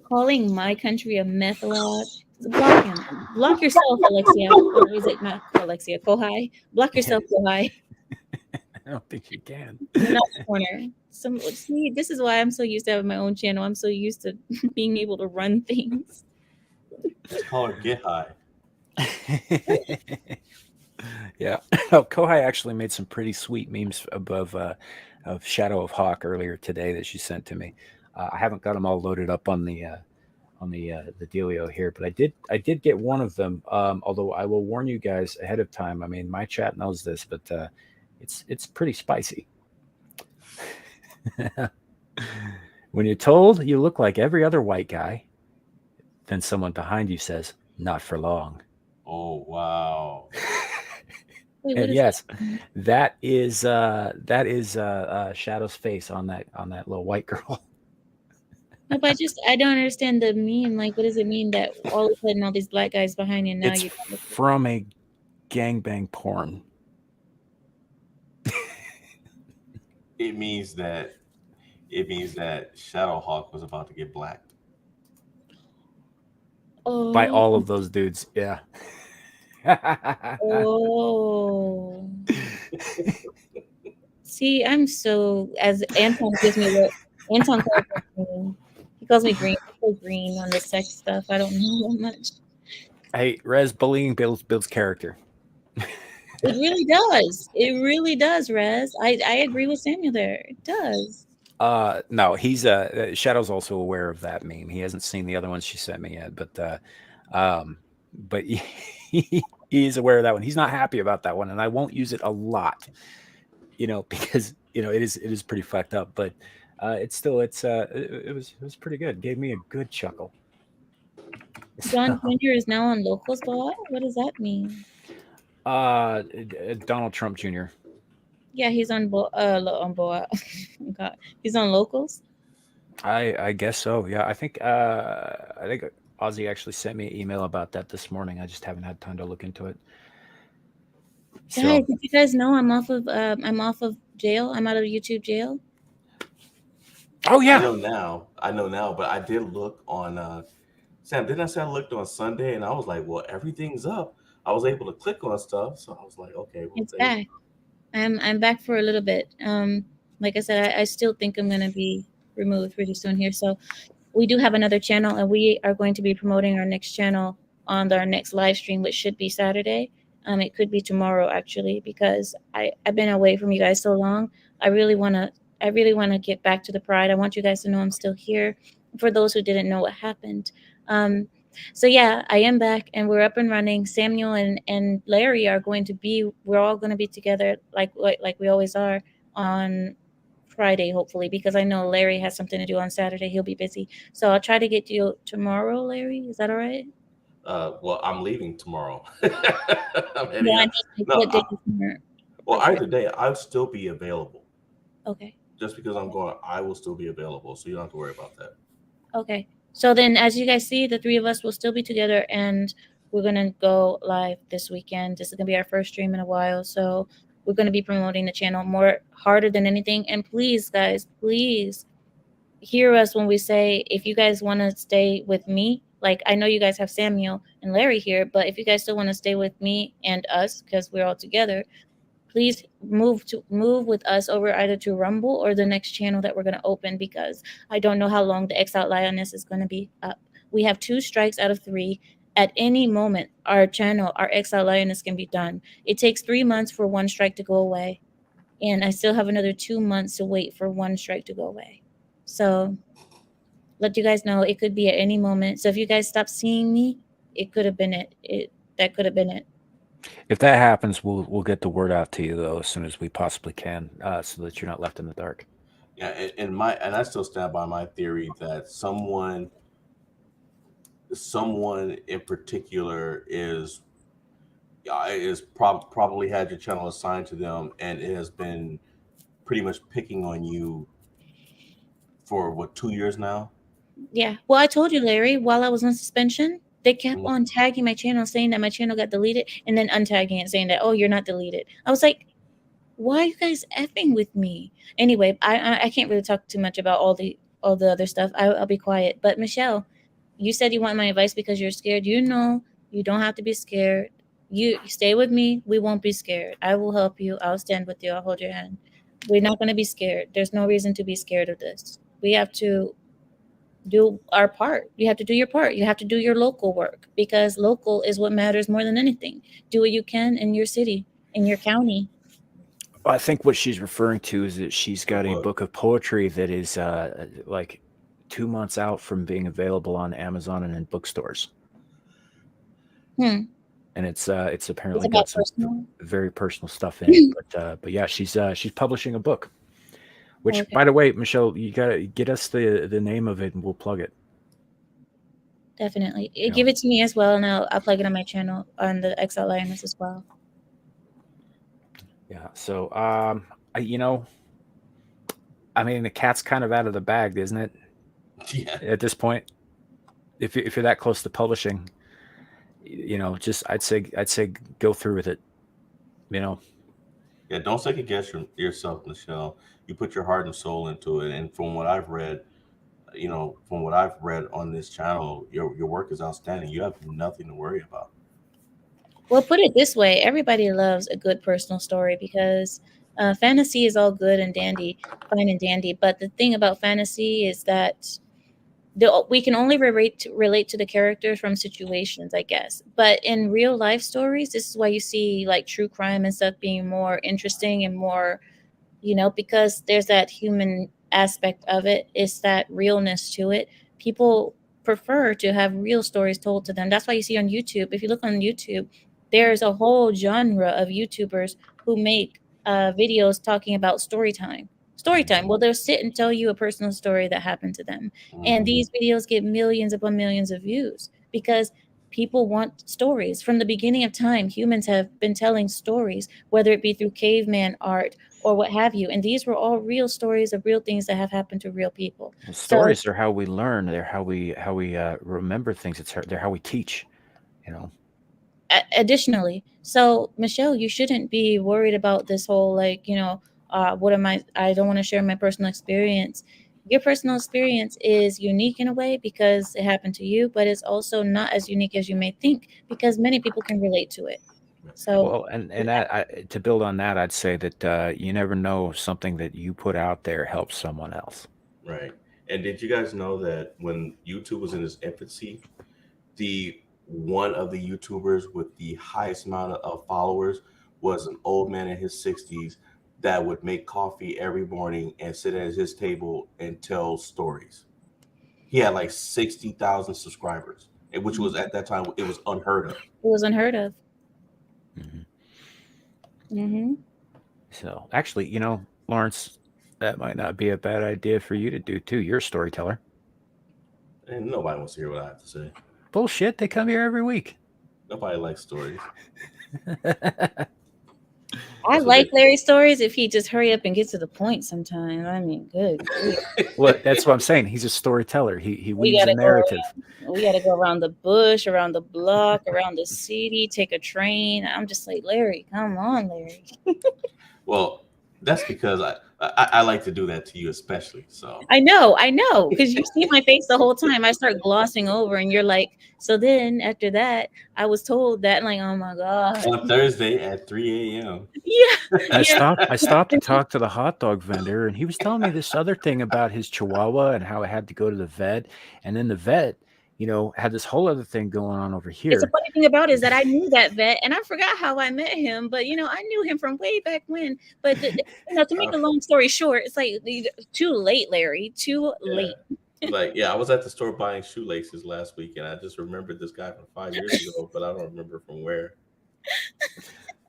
calling my country a meth lab. Block him. Block yourself, Alexia. Or is it not Alexia? Kohai. Block yourself, Kohai. I don't think you can. You're not the corner. See, this is why I'm so used to having my own channel. I'm so used to being able to run things. Just call her Get High. Yeah. Oh, Kohai actually made some pretty sweet memes of Shadow of Hawk earlier today that she sent to me. I haven't got them all loaded up on the dealio here, but I did get one of them. Although I will warn you guys ahead of time. I mean, my chat knows this, but it's pretty spicy. When you're told you look like every other white guy, then someone behind you says, "Not for long." Oh wow. Wait, what And is yes, that? that is Shadow's face on that little white girl. No, but I don't understand the meme. Like, what does it mean that all of a sudden all these black guys behind you and now It's you don't look like from a gangbang porn. It means that Shadowhawk was about to get blacked. By Oh, all of those dudes. Yeah. oh. See, I'm so as Anton gives me what Anton calls me green. He calls me green. I'm so green on the sex stuff. I don't know that much. Hey, Rez, bullying builds character. It really does. It really does, Rez. I agree with Samuel there. It does. No, he's Shadow's also aware of that meme. He hasn't seen the other ones she sent me yet, but he is aware of that one. He's not happy about that one, and I won't use it a lot, because it is pretty fucked up. But it was pretty good. Gave me a good chuckle. John Jr. is now on locals, but what does that mean? Donald Trump Jr. Yeah, he's on Boa. God, he's on locals. I guess so. Yeah, I think Ozzy actually sent me an email about that this morning. I just haven't had time to look into it. Guys, So, did you guys know I'm off of jail? I'm out of YouTube jail. oh I yeah, know now, but I did look on Sam, didn't I say I looked on Sunday and I was like, well, everything's up. I was able to click on stuff, so I was like, okay, well, It's back. I'm back for a little bit. Like I said, I still think I'm gonna be removed pretty soon here. So we do have another channel, and we are going to be promoting our next channel on our next live stream, which should be Saturday. It could be tomorrow actually, because I've been away from you guys so long. I really wanna get back to the pride. I want you guys to know I'm still here. For those who didn't know what happened. Um, so yeah, I am back and we're up and running. Samuel and Larry are going to be. We're all going to be together like we always are on Friday, hopefully, because I know Larry has something to do on Saturday. He'll be busy. So I'll try to get to you tomorrow, Larry. Is that all right? well, I'm leaving tomorrow. I'm heading No, I out. mean, No, what day is tomorrow? well, Okay. either day, I'll still be available. Okay. Just because I'm going, I will still be available, so you don't have to worry about that. Okay. So then, as you guys see, the three of us will still be together, and we're gonna go live this weekend. This is gonna be our first stream in a while, so we're gonna be promoting the channel more harder than anything. And please, guys, please hear us when we say if you guys want to stay with me. Like I know you guys have Samuel and Larry here, but if you guys still want to stay with me and us because we're all together, please move with us over either to Rumble or the next channel that we're going to open, because I don't know how long the Exiled Lioness is going to be up. We have 2 strikes out of 3. At any moment, our channel, our Exiled Lioness can be done. It takes 3 months for 1 strike to go away, and I still have another 2 months to wait for 1 strike to go away. So let you guys know it could be at any moment. So if you guys stop seeing me, it could have been it. That could have been it. if that happens, we'll get the word out to you though as soon as we possibly can, so that you're not left in the dark. Yeah, and I still stand by my theory that someone in particular probably had your channel assigned to them, and it has been pretty much picking on you for what 2 years now. Yeah. Well, I told you, Larry, while I was on suspension, they kept Mhm. on tagging my channel saying that my channel got deleted and then untagging it saying that, oh, you're not deleted. I was like, why are you guys effing with me? Anyway, I can't really talk too much about all the other stuff. I'll be quiet. But Michelle, you said you want my advice because you're scared. You know, you don't have to be scared. You stay with me. We won't be scared. I will help you. I'll stand with you. I'll hold your hand. We're not going to be scared. There's no reason to be scared of this. We have to do our part. You have to do your part. You have to do your local work, because local is what matters more than anything. Do what you can in your city, in your county. I think what she's referring to is that she's got a What? book of poetry that is like 2 months out from being available on Amazon and in bookstores. Hmm. And it's It's apparently about got some personal. very personal stuff in it. But yeah, she's publishing a book. Which, Okay, by the way, Michelle, you gotta get us the name of it and we'll plug it. definitely. You Give know? it to me as well, and I'll plug it on my channel on the Exile Lioness as well. Yeah. So I mean, the cat's kind of out of the bag, isn't it? Yeah. At this point, if you're that close to publishing, just I'd say go through with it. You know, Yeah, don't second guess yourself, Michelle. You put your heart and soul into it, and from what I've read, on this channel, your work is outstanding. You have nothing to worry about. Well, put it this way: everybody loves a good personal story, because fantasy is all good and dandy, fine and dandy. But the thing about fantasy is that we can only relate to the characters from situations, I guess. But in real life stories, this is why you see like true crime and stuff being more interesting and more, because there's that human aspect of it. It's that realness to it. People prefer to have real stories told to them. That's why you see on YouTube, if you look on YouTube, there's a whole genre of YouTubers who make videos talking about story time. Story time. Well, they'll sit and tell you a personal story that happened to them. And these videos get millions upon millions of views, because people want stories. From the beginning of time, humans have been telling stories, whether it be through caveman art or what have you. And these were all real stories of real things that have happened to real people. well, So stories are how we learn. They're how we remember things. They're how we teach. You know. additionally, so Michelle, you shouldn't be worried about this whole what am I don't want to share my personal experience. Your personal experience is unique in a way because it happened to you, but it's also not as unique as you may think, because many people can relate to it. So Well, and to build on that, I'd say that you never know if something that you put out there helps someone else. Right. And did you guys know that when YouTube was in its infancy, the one of the YouTubers with the highest amount of followers was an old man in his 60s that would make coffee every morning and sit at his table and tell stories. He had like 60,000 subscribers, which was at that time it was unheard of. it was unheard of. Mhm. Hmm. So, actually, Lawrence, that might not be a bad idea for you to do too. You're a storyteller. And nobody wants to hear what I have to say. Bullshit. They come here every week. Nobody likes stories. I That's what like they- Larry's stories if he just hurry up and get to the point sometimes. I mean, good grief. Well, that's what I'm saying. He's a storyteller. He We weaves a gotta go narrative. we gotta go around the bush, around the block, around the city, take a train. I'm just like, Larry, come on, Larry. Well, that's because I like to do that to you, especially. So I know, because you see my face the whole time. I start glossing over, and you're like, so then after that, I was told that, like, oh my god, on Thursday at 3 a.m. yeah, I yeah. stopped to talk to the hot dog vendor, and he was telling me this other thing about his Chihuahua and how it had to go to the vet, and then the vet, had this whole other thing going on over It's the here. funny thing about it is that I knew that vet, and I forgot how I met him. But I knew him from way back when. But to make a long story short, it's like too late, Larry. Too late. I was at the store buying shoelaces last week, and I just remembered this guy from 5 years ago, but I don't remember from where.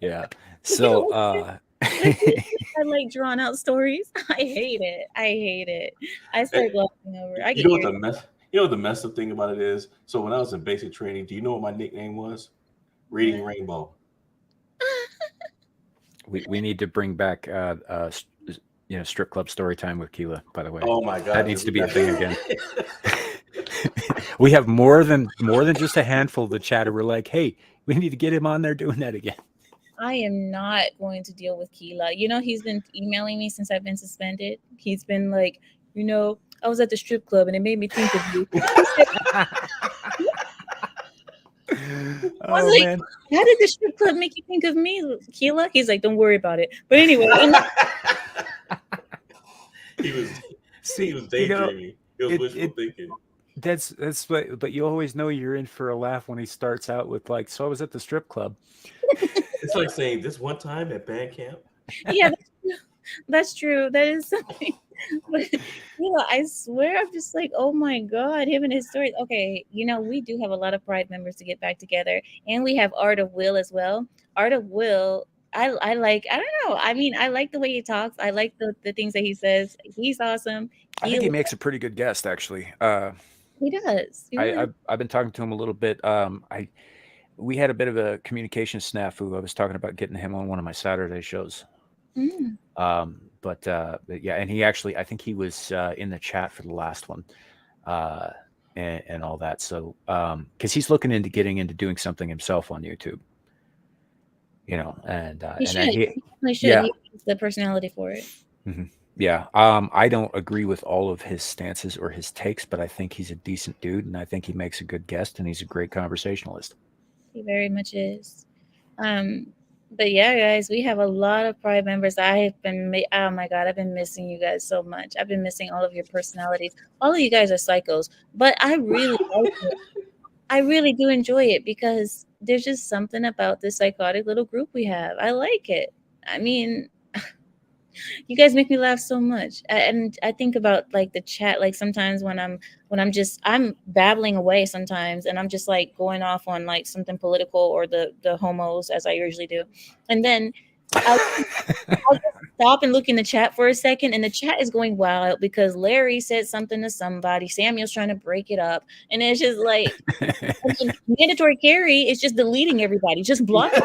Yeah. You So, know, I like drawn out stories. I hate it. I start glossing over. I You get know what irritated. the messed up thing about it is? So when I was in basic training, do you know what my nickname was? Reading Rainbow. we need to bring back strip club story time with Keela. By the way, Oh my god, that needs to be a thing again. We have more than just a handful of the chatter. We're like, hey, we need to get him on there doing that again. I am not going to deal with Keela. He's been emailing me since I've been suspended. He's been like, I was at the strip club and it made me think of you. I was like, man. how did the strip club make you think of me, Keela? He's like, don't worry about it. But anyway. he was daydreaming. It was wishful thinking. That's but you always know you're in for a laugh when he starts out with like, so I was at the strip club. It's like saying this one time at band camp. Yeah, that's true. That is something. But I swear, I'm just like, oh my god, him and his stories. Okay, we do have a lot of Pride members to get back together, and we have Art of Will as well. Art of Will, I like. I don't know. I mean, I like the way he talks. I like the things that he says. He's awesome. I think he makes a pretty good guest, actually. He does. He really I've been talking to him a little bit. We had a bit of a communication snafu. I was talking about getting him on one of my Saturday shows. Mm. But yeah, and he actually, I think he was in the chat for the last one, and all that. So, because he's looking into getting into doing something himself on YouTube, and He should. He should. Yeah. He has the personality for it. Mm-hmm. Yeah. I don't agree with all of his stances or his takes, but I think he's a decent dude, and I think he makes a good guest, and he's a great conversationalist. He very much is. But yeah, guys, we have a lot of Pride members. Oh my God, I've been missing you guys so much. I've been missing all of your personalities. All of you guys are psychos, but I really like it. I really do enjoy it because there's just something about this psychotic little group we have. I like it. I mean, you guys make me laugh so much. And I think about like the chat, like sometimes when I'm babbling away sometimes, and I'm just like going off on like something political or the homos, as I usually do. And then I'll just stop and look in the chat for a second, and the chat is going wild because Larry said something to somebody. Samuel's trying to break it up, and it's just like mandatory carry is just deleting everybody, just blocking.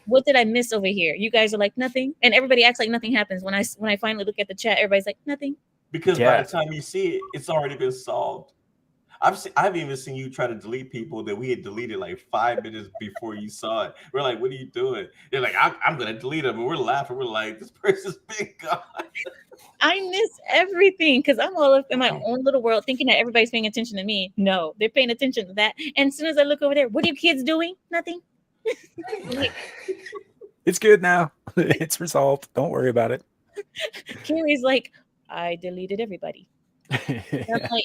What did I miss over here? You guys are like nothing, and everybody acts like nothing happens. When I finally look at the chat, everybody's like nothing. Because by the time you see it, it's already been solved. I've even seen you try to delete people that we had deleted like 5 minutes before you saw it. We're like, what are you doing? They're like, I'm gonna delete them, and we're laughing. We're like, this person's been gone. I miss everything because I'm all up in my own little world, thinking that everybody's paying attention to me. No, they're paying attention to that. And as soon as I look over there, what are you kids doing? Nothing. It's good now. It's resolved. Don't worry about it. Carrie's like, I deleted everybody. I'm like,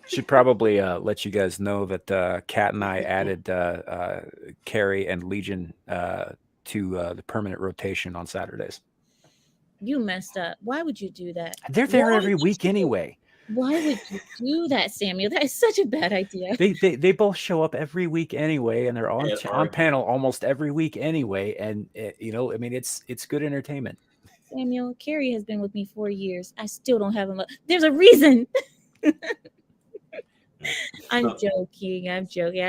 should probably let you guys know that Kat and I added Carrie and Legion to the permanent rotation on Saturdays. You messed up. Why would you do that? They're there every week anyway. Why would you do that, Samuel? That is such a bad idea. They both show up every week anyway, and they're on panel almost every week anyway. And I mean, it's good entertainment. Samuel, Carrie has been with me 4 years. I still don't have him. There's a reason. I'm joking. I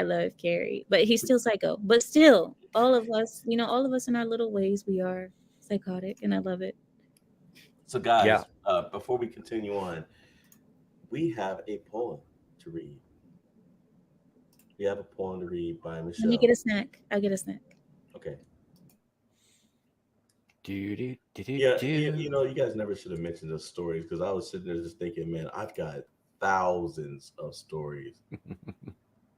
love Carrie, but he's still psycho. But still, all of us in our little ways, we are psychotic, and I love it. So, guys, before we continue on, we have a poem to read. We have a poem to read by Michelle. Let me get a snack. I'll get a snack. Okay. You guys never should have mentioned those stories because I was sitting there just thinking, man, I've got thousands of stories.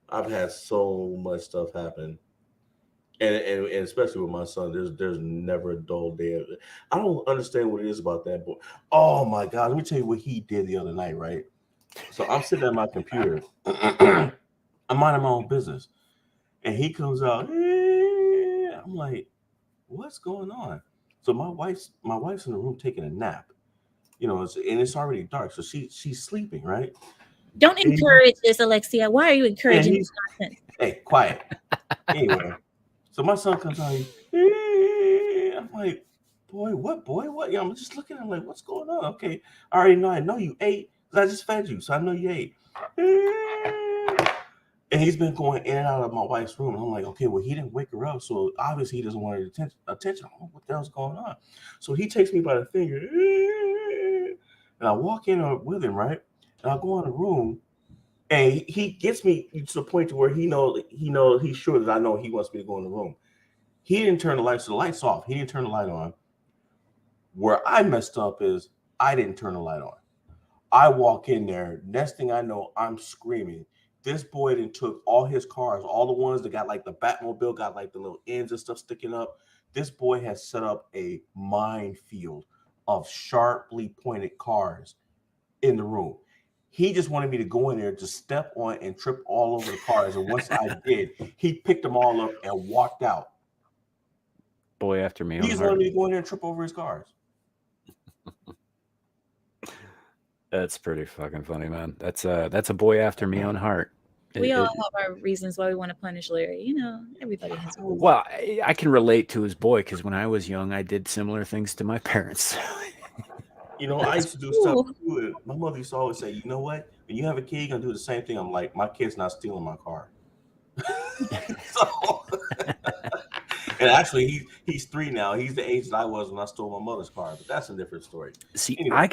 I've had so much stuff happen. And especially with my son, there's never a dull day. I don't understand what it is about that boy. Oh my God, let me tell you what he did the other night, right? So I'm sitting at my computer. I'm minding my own business. And he comes out. I'm like, what's going on? So my wife's in the room taking a nap. And it's already dark. So she's sleeping, right? Don't encourage this, Alexia. Why are you encouraging this nonsense? Hey, quiet. Anyway. So my son comes out. I'm like, boy, what? I'm just looking at him like, what's going on? Okay, I know you ate because I just fed you, so I know you ate. And he's been going in and out of my wife's room. And I'm like, okay, well, he didn't wake her up, so obviously he doesn't want her attention. I don't know what the hell's going on. So he takes me by the finger, and I walk in with him, right? And I go in the room. And he gets me to the point to where he's sure that I know he wants me to go in the room. He didn't turn the lights, so the light's off. He didn't turn the light on. Where I messed up is I didn't turn the light on. I walk in there. Next thing I know, I'm screaming. This boy then took all his cars, all the ones that got like the Batmobile, got like the little ends and stuff sticking up. This boy has set up a minefield of sharply pointed cars in the room. He just wanted me to go in there, to step on and trip all over the cars. And once I did, he picked them all up and walked out. Boy after me. He just wanted me to go in there and trip over his cars. That's pretty fucking funny, man. That's a boy after me own heart. We all have our reasons why we want to punish Larry. You know, everybody has a reason. Well, I can relate to his boy because when I was young, I did similar things to my parents. You know, I used to do stuff too. My mother used to always say, you know what? When you have a kid, you're going to do the same thing. I'm like, my kid's not stealing my car. So, and actually, he's 3 now. He's the age that I was when I stole my mother's car. But that's a different story. See, anyway. I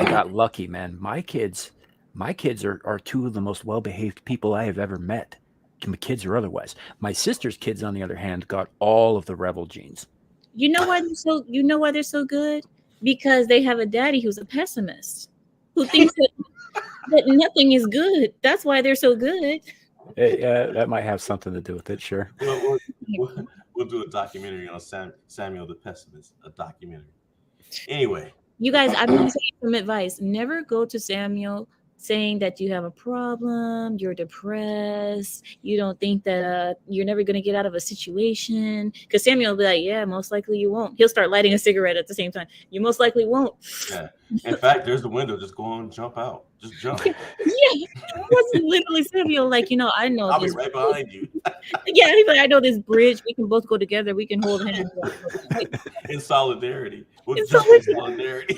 got lucky, man. My kids are 2 of the most well-behaved people I have ever met. Kids or otherwise. My sister's kids, on the other hand, got all of the rebel genes. You know why they're so good? Because they have a daddy who's a pessimist, who thinks that nothing is good. That's why they're so good. Yeah, that might have something to do with it. Sure. We'll do a documentary on Samuel the Pessimist. A documentary. Anyway, you guys, I'm going to say some advice. Never go to Samuel saying that you have a problem, you're depressed, you don't think that you're never going to get out of a situation. Because Samuel will be like, yeah, most likely you won't. He'll start lighting a cigarette at the same time. You most likely won't. Yeah. In fact, there's the window. Just go on, jump out. Just jump. Yeah. That's literally Samuel. Like, you know, I know I'll this. be right behind you. Yeah, he's like, I know this bridge. We can both go together. We can hold hands. In solidarity. We'll In jump in solidarity.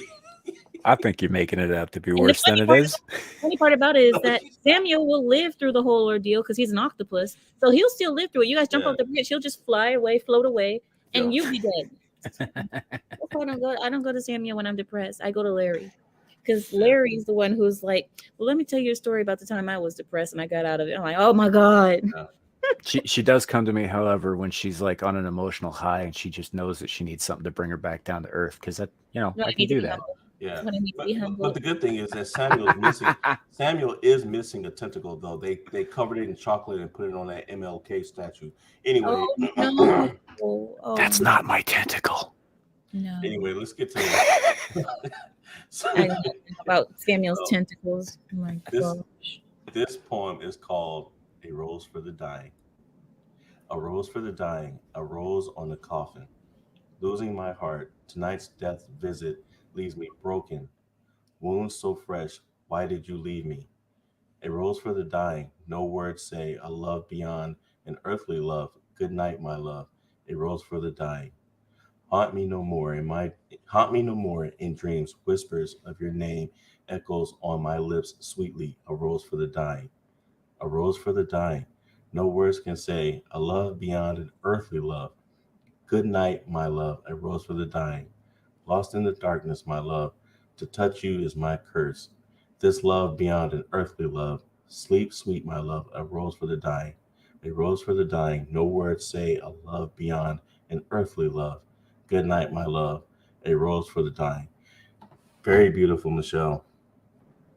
I think you're making it out to be worse than it is. The funny part about it is that Samuel will live through the whole ordeal because he's an octopus. So he'll still live through it. You guys jump off the bridge, he'll just fly away, float away, and you'll be dead. That's why I don't go to Samuel when I'm depressed. I go to Larry. Because Larry's the one who's like, well, let me tell you a story about the time I was depressed and I got out of it. I'm like, oh my God. She does come to me, however, when she's like on an emotional high and she just knows that she needs something to bring her back down to earth. Because that, I can do that. Yeah, but the good thing is that Samuel is missing a tentacle, though. They covered it in chocolate and put it on that MLK statue. Anyway, that's not my tentacle. No. Anyway, let's get to it. I don't know about Samuel's tentacles. Oh my gosh. This poem is called "A Rose for the Dying." A rose for the dying, a rose on the coffin. Losing my heart, tonight's death visit leaves me broken. Wounds so fresh, why did you leave me? A rose for the dying, no words say, a love beyond an earthly love. Good night, my love. A rose for the dying. Haunt me no more in dreams. Whispers of your name echoes on my lips sweetly. A rose for the dying. A rose for the dying. No words can say, a love beyond an earthly love. Good night, my love. A rose for the dying. Lost in the darkness, my love, to touch you is my curse. This love beyond an earthly love. Sleep, sweet, my love, a rose for the dying. A rose for the dying, no words say, a love beyond an earthly love. Good night, my love, a rose for the dying. Very beautiful, Michelle.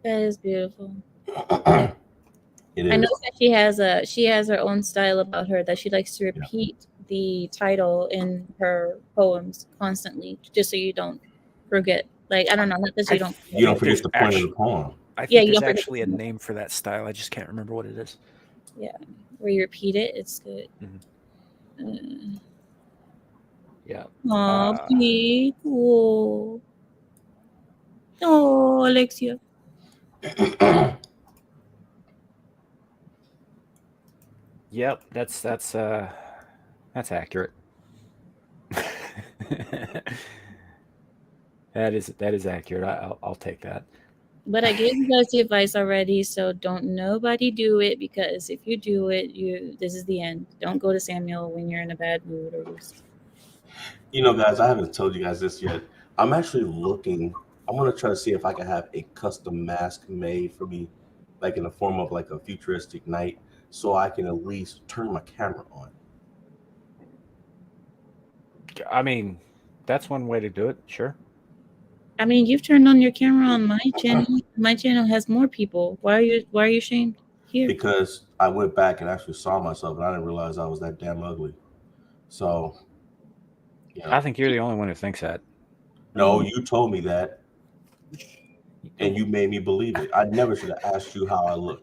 That is beautiful. It is. I know that she has her own style about her, that she likes to repeat the title in her poems constantly, just so you don't forget. Like, I don't know, not that you don't forget. You don't forget the point of the poem. I think there's actually a name for that style. I just can't remember what it is. Yeah, where you repeat it, it's good. Yeah. Oh, people. Oh, Alexia. Yep, that's accurate. That is accurate. I'll take that. But I gave you guys the advice already, so don't nobody do it, because if you do it, this is the end. Don't go to Samuel when you're in a bad mood or just. You know, guys, I haven't told you guys this yet. I'm actually looking. I'm gonna try to see if I can have a custom mask made for me, like in the form of like a futuristic knight, so I can at least turn my camera on. I mean, that's one way to do it. Sure. I mean, you've turned on your camera on my channel. My channel has more people. Why are you ashamed here? Because I went back and actually saw myself, and I didn't realize I was that damn ugly. So, I think you're the only one who thinks that. No, you told me that, and you made me believe it. I never should have asked you how I look.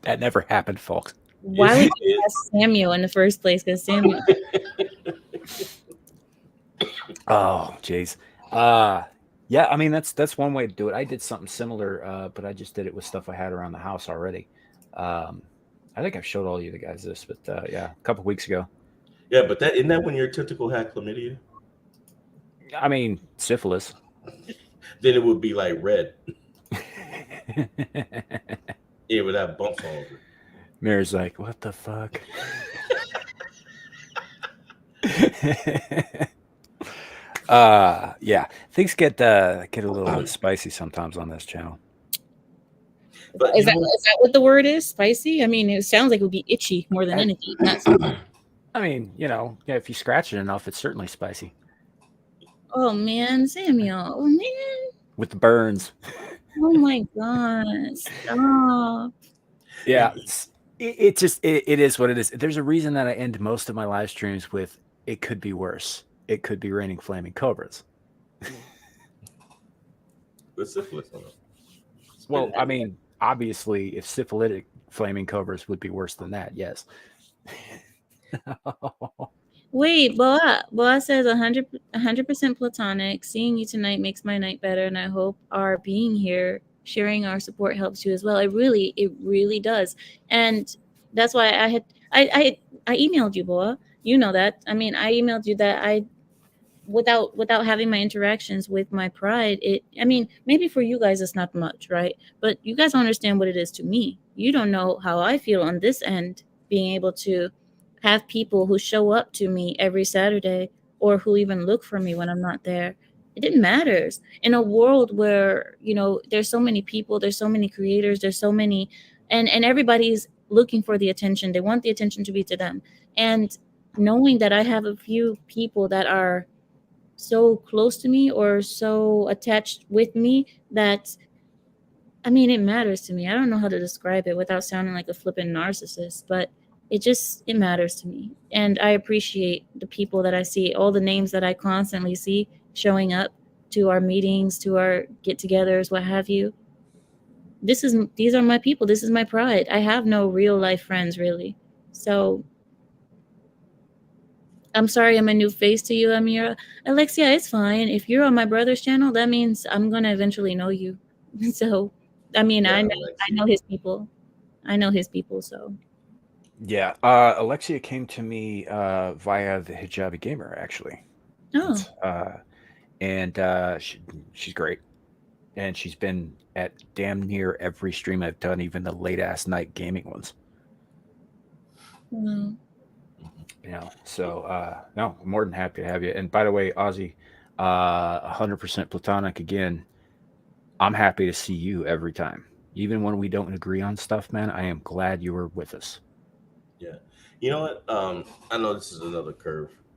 That never happened, folks. Why Yes, would it you did. ask Samuel in the first place? Because Samuel, Oh, jeez. Yeah, I mean that's one way to do it. I did something similar, but I just did it with stuff I had around the house already. I think I've showed all you the guys this, but yeah, a couple weeks ago. Yeah, but isn't that when your tentacle had chlamydia? I mean, syphilis. Then it would be like red. It would have bumps all over. Mary's like, what the fuck? Yeah, things get a little bit spicy sometimes on this channel. But is that what the word is? Spicy? I mean, it sounds like it would be itchy more than anything. Not I mean, yeah, if you scratch it enough, it's certainly spicy. Oh man, Samuel. Oh man. With the burns. Oh my god. Stop. Yeah, it just it is what it is. There's a reason that I end most of my live streams with "it could be worse. It could be raining flaming cobras." with syphilis on it. Well, I mean, obviously, if syphilitic flaming cobras would be worse than that, yes. Wait, Boa says 100% platonic. Seeing you tonight makes my night better, and I hope our being here, sharing our support helps you as well. It really does, and that's why I emailed you, Boa. You know that. I mean, I emailed you that without having my interactions with my pride, I mean, maybe for you guys it's not much, right? But you guys don't understand what it is to me. You don't know how I feel on this end, being able to have people who show up to me every Saturday or who even look for me when I'm not there. It matters in a world where, there's so many people, there's so many creators, there's so many, and everybody's looking for the attention. They want the attention to be to them. And knowing that I have a few people that are so close to me or so attached with me that, I mean, it matters to me. I don't know how to describe it without sounding like a flippant narcissist, but it matters to me. And I appreciate the people that I see, all the names that I constantly see showing up to our meetings, to our get-togethers, what have you. These are my people. This is my pride. I have no real life friends, really. So I'm sorry I'm a new face to you, Amira. Alexia, it's fine. If you're on my brother's channel, that means I'm going to eventually know you. So, I mean, Yeah, I know his people. I know his people, so. Yeah, Alexia came to me via the Hijabi Gamer, actually. Oh. And she's great. And she's been at damn near every stream I've done, even the late-ass night gaming ones. Wow. So no, I'm more than happy to have you. And by the way, Ozzy, 100% platonic again. I'm happy to see you every time, even when we don't agree on stuff, man. I am glad you were with us. Yeah, you know what? I know this is another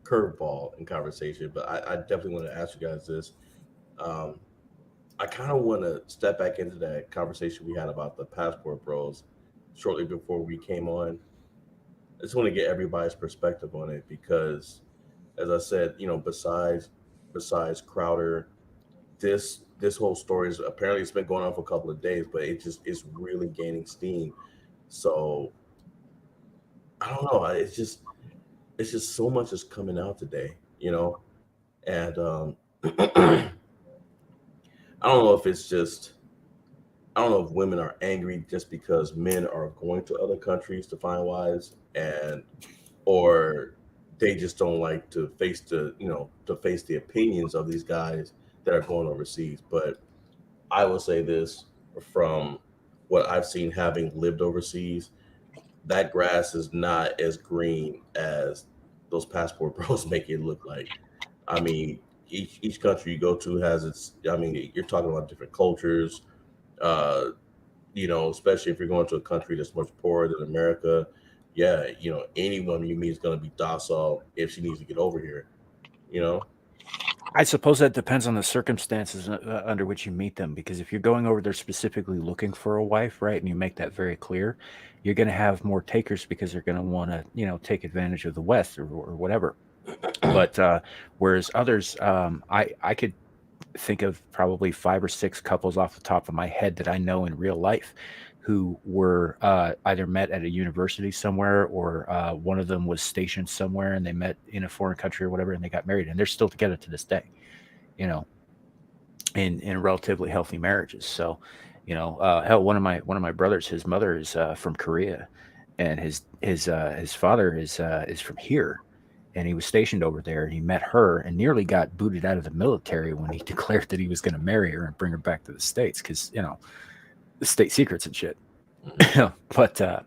curveball in conversation, but I definitely want to ask you guys this. I kind of want to step back into that conversation we had about the passport bros shortly before we came on. I just want to get everybody's perspective on it because, as I said, besides Crowder, this whole story is apparently it's been going on for a couple of days, but it's really gaining steam. So I don't know. It's just so much is coming out today, and I don't know if it's just I don't know if women are angry just because men are going to other countries to find wives or they just don't like to face the opinions of these guys that are going overseas. But I will say this from what I've seen having lived overseas, that grass is not as green as those passport bros make it look like. I mean, each country you go to has its. I mean, you're talking about different cultures. Uh, especially if you're going to a country that's much poorer than America. Yeah, any woman you meet is going to be docile if she needs to get over here. I suppose that depends on the circumstances under which you meet them, because if you're going over there specifically looking for a wife, right, and you make that very clear, you're going to have more takers because they're going to want to, take advantage of the West or whatever. But whereas others, I could think of probably 5 or 6 couples off the top of my head that I know in real life who were either met at a university somewhere, or one of them was stationed somewhere and they met in a foreign country or whatever, and they got married, and they're still together to this day, you know, in relatively healthy marriages. So, hell, one of my brothers, his mother is from Korea, and his father is from here, and he was stationed over there. And he met her and nearly got booted out of the military when he declared that he was going to marry her and bring her back to the States, because the state secrets and shit. But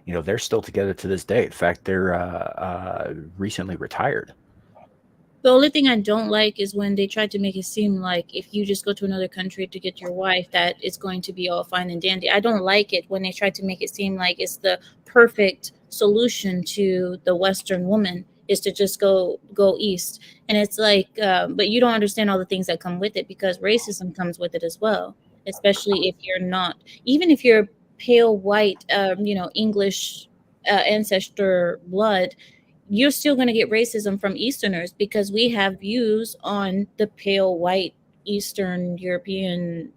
they're still together to this day. In fact, they're recently retired. The only thing I don't like is when they try to make it seem like if you just go to another country to get your wife, that it's going to be all fine and dandy. I don't like it when they try to make it seem like it's the perfect solution to the Western woman is to just go east. And it's like, but you don't understand all the things that come with it, because racism comes with it as well, especially if you're not, even if you're pale white, English ancestor blood, you're still going to get racism from Easterners, because we have views on the pale white Eastern European,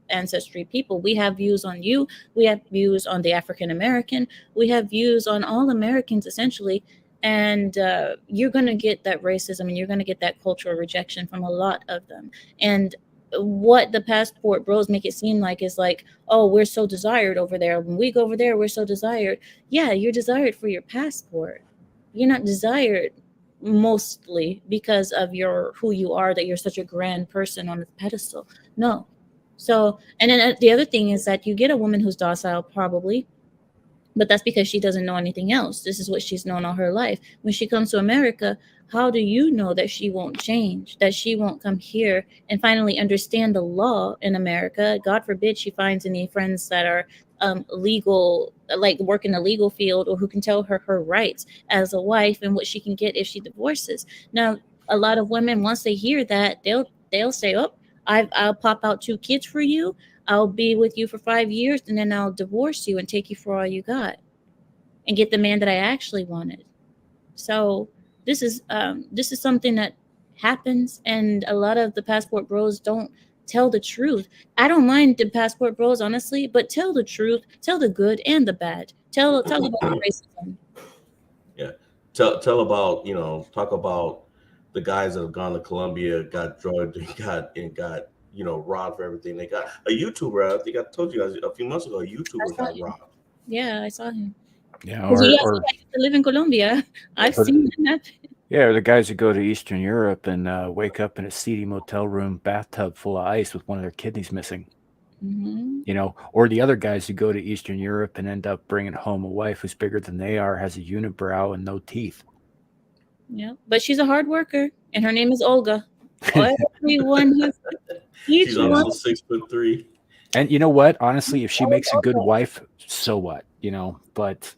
ancestry people. We have views on you. We have views on the African American. We have views on all Americans, essentially. And you're going to get that racism, and you're going to get that cultural rejection from a lot of them. And what the passport bros make it seem like is like, oh, we're so desired over there. When we go over there, we're so desired. Yeah, you're desired for your passport. You're not desired mostly because of who you are, that you're such a grand person on the pedestal. No. So, and then the other thing is that you get a woman who's docile, probably, but that's because she doesn't know anything else. This is what she's known all her life. When she comes to America, how do you know that she won't change, that she won't come here and finally understand the law in America? God forbid she finds any friends that are legal, like work in the legal field, or who can tell her rights as a wife and what she can get if she divorces. Now, a lot of women, once they hear that, they'll say, oh, I'll pop out 2 kids for you. I'll be with you for 5 years, and then I'll divorce you and take you for all you got and get the man that I actually wanted. So this is something that happens, and a lot of the passport bros don't tell the truth. I don't mind the passport bros, honestly, but tell the truth, tell the good and the bad. Tell about the racism. Yeah. Tell about, talk about the guys that have gone to Colombia, got drugged, and got robbed for everything. They got a YouTuber. I think I told you guys a few months ago, a YouTuber got robbed. Yeah, I saw him. Yeah, or he to live in Colombia. I've seen it happen. Yeah, or the guys who go to Eastern Europe and wake up in a seedy motel room bathtub full of ice with one of their kidneys missing. Mm-hmm. Or the other guys who go to Eastern Europe and end up bringing home a wife who's bigger than they are, has a unibrow and no teeth. Yeah, but she's a hard worker, and her name is Olga. Everyone has She's also 6'3". And you know what? Honestly, if she makes a good wife, so what? But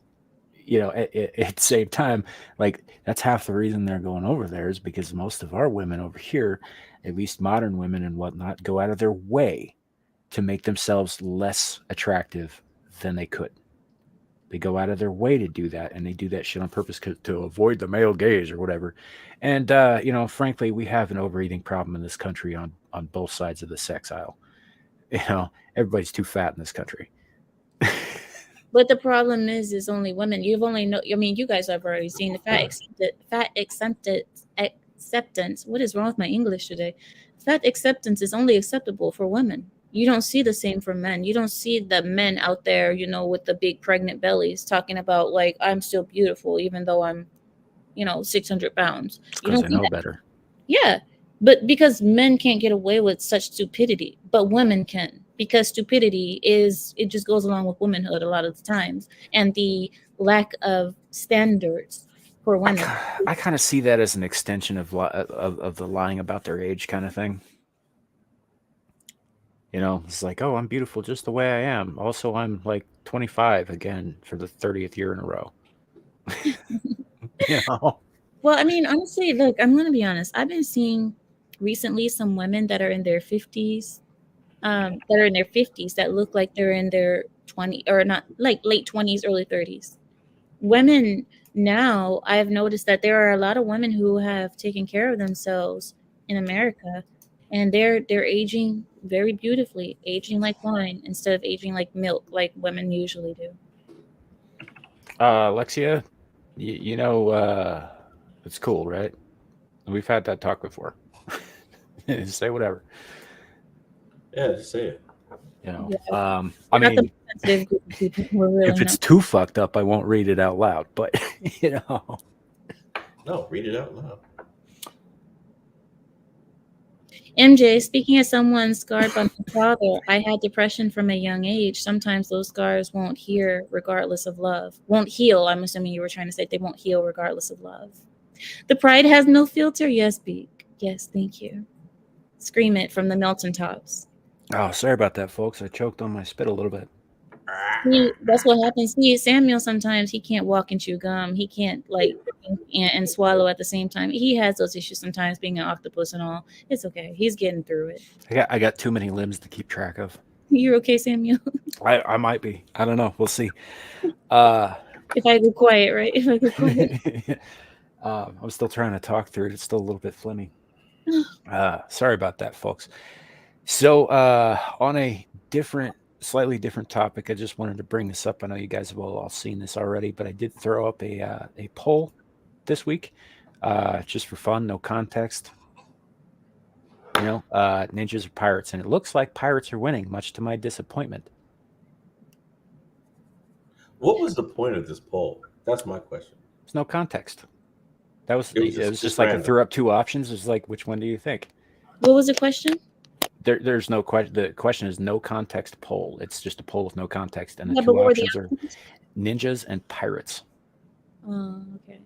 at the same time, like, that's half the reason they're going over there, is because most of our women over here, at least modern women and whatnot, go out of their way to make themselves less attractive than they could. They go out of their way to do that, and they do that shit on purpose to avoid the male gaze or whatever. And frankly, we have an overeating problem in this country on both sides of the sex aisle. Everybody's too fat in this country. But the problem is only women. You've only know. I mean, you guys have already seen the fat acceptance. What is wrong with my English today? Fat acceptance is only acceptable for women. You don't see the same for men. You don't see the men out there, with the big pregnant bellies talking about, like, I'm still beautiful even though I'm, 600 pounds. You don't I know better. Yeah, but because men can't get away with such stupidity, but women can. Because stupidity it just goes along with womanhood a lot of the times, and the lack of standards for women. I kind of see that as an extension of the lying about their age kind of thing. It's like, oh, I'm beautiful just the way I am. Also, I'm like 25 again for the 30th year in a row. Well, I mean, honestly, look, I'm going to be honest. I've been seeing recently some women that are in their 50s. That look like they're in their 20s, or not, like late 20s, early 30s. Women now, I've noticed that there are a lot of women who have taken care of themselves in America, and they're aging very beautifully, aging like wine instead of aging like milk, like women usually do. Alexia, you know, it's cool, right? We've had that talk before. Say whatever. Yeah, just say it. You know, Yeah, I we're not the mean, most sensitive group of people. We're really if it's not. too fucked up, I won't read it out loud. But you know, No, read it out loud. MJ, speaking as someone scarred by my father, I had depression from a young age. Sometimes those scars won't heal regardless of love. Won't heal. I'm assuming you were trying to say they won't heal regardless of love. The pride has no filter. Yes, Beak. Yes, thank you. Scream it from the Melton Tops. oh, sorry about that, folks. I choked on my spit a little bit. See, that's what happens. See, Samuel sometimes he can't walk and chew gum. He can't like and swallow at the same time. He has those issues sometimes, being an octopus and all. It's okay. He's getting through it. I got too many limbs to keep track of. You're okay, Samuel? I might be. I don't know. We'll see. If I go quiet, right? If I go quiet. I'm still trying to talk through it. It's still a little bit phlegmy. Sorry about that, folks. So on a slightly different topic, I just wanted to bring this up. I know you guys have all seen this already, but I did throw up a poll this week, just for fun, no context. You know, ninjas or pirates, and it looks like pirates are winning, much to my disappointment. What was the point of this poll? That's my question. There's no context. It was just just like I random. threw up two options. It's like, which one do you think? What was the question? There's no question. The question is no context poll. It's just a poll with no context, and the Yeah, two but what were the options are options? ninjas and pirates. Oh, okay.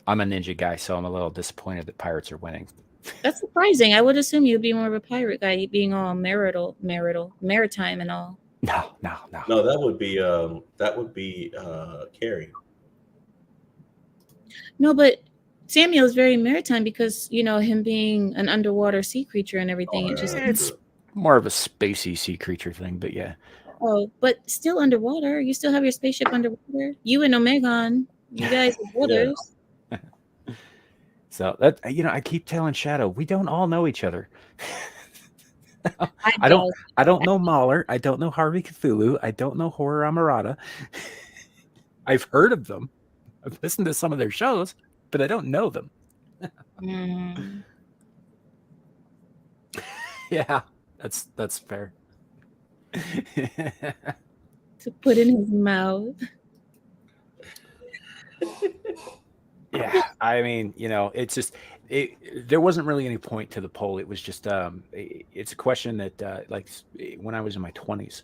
I'm a ninja guy, so I'm a little disappointed that pirates are winning. That's surprising. I would assume you'd be more of a pirate guy, being all maritime and all. No. No, that would be Carrie. No, but Samuel is very maritime because him being an underwater sea creature and everything. Oh, It just yeah. It's more of a spacey sea creature thing, but yeah. but still underwater. You still have your spaceship underwater. You and Omegon, you guys are brothers. So that I keep telling Shadow, we don't all know each other. I don't know Mahler. I don't know Harvey Cthulhu. I don't know Horror Amarada. I've heard of them. I've listened to some of their shows, but I don't know them. Yeah, that's fair. To put in his mouth. Yeah, I mean, it's just there wasn't really any point to the poll. It was just it's a question that like when I was in my 20s,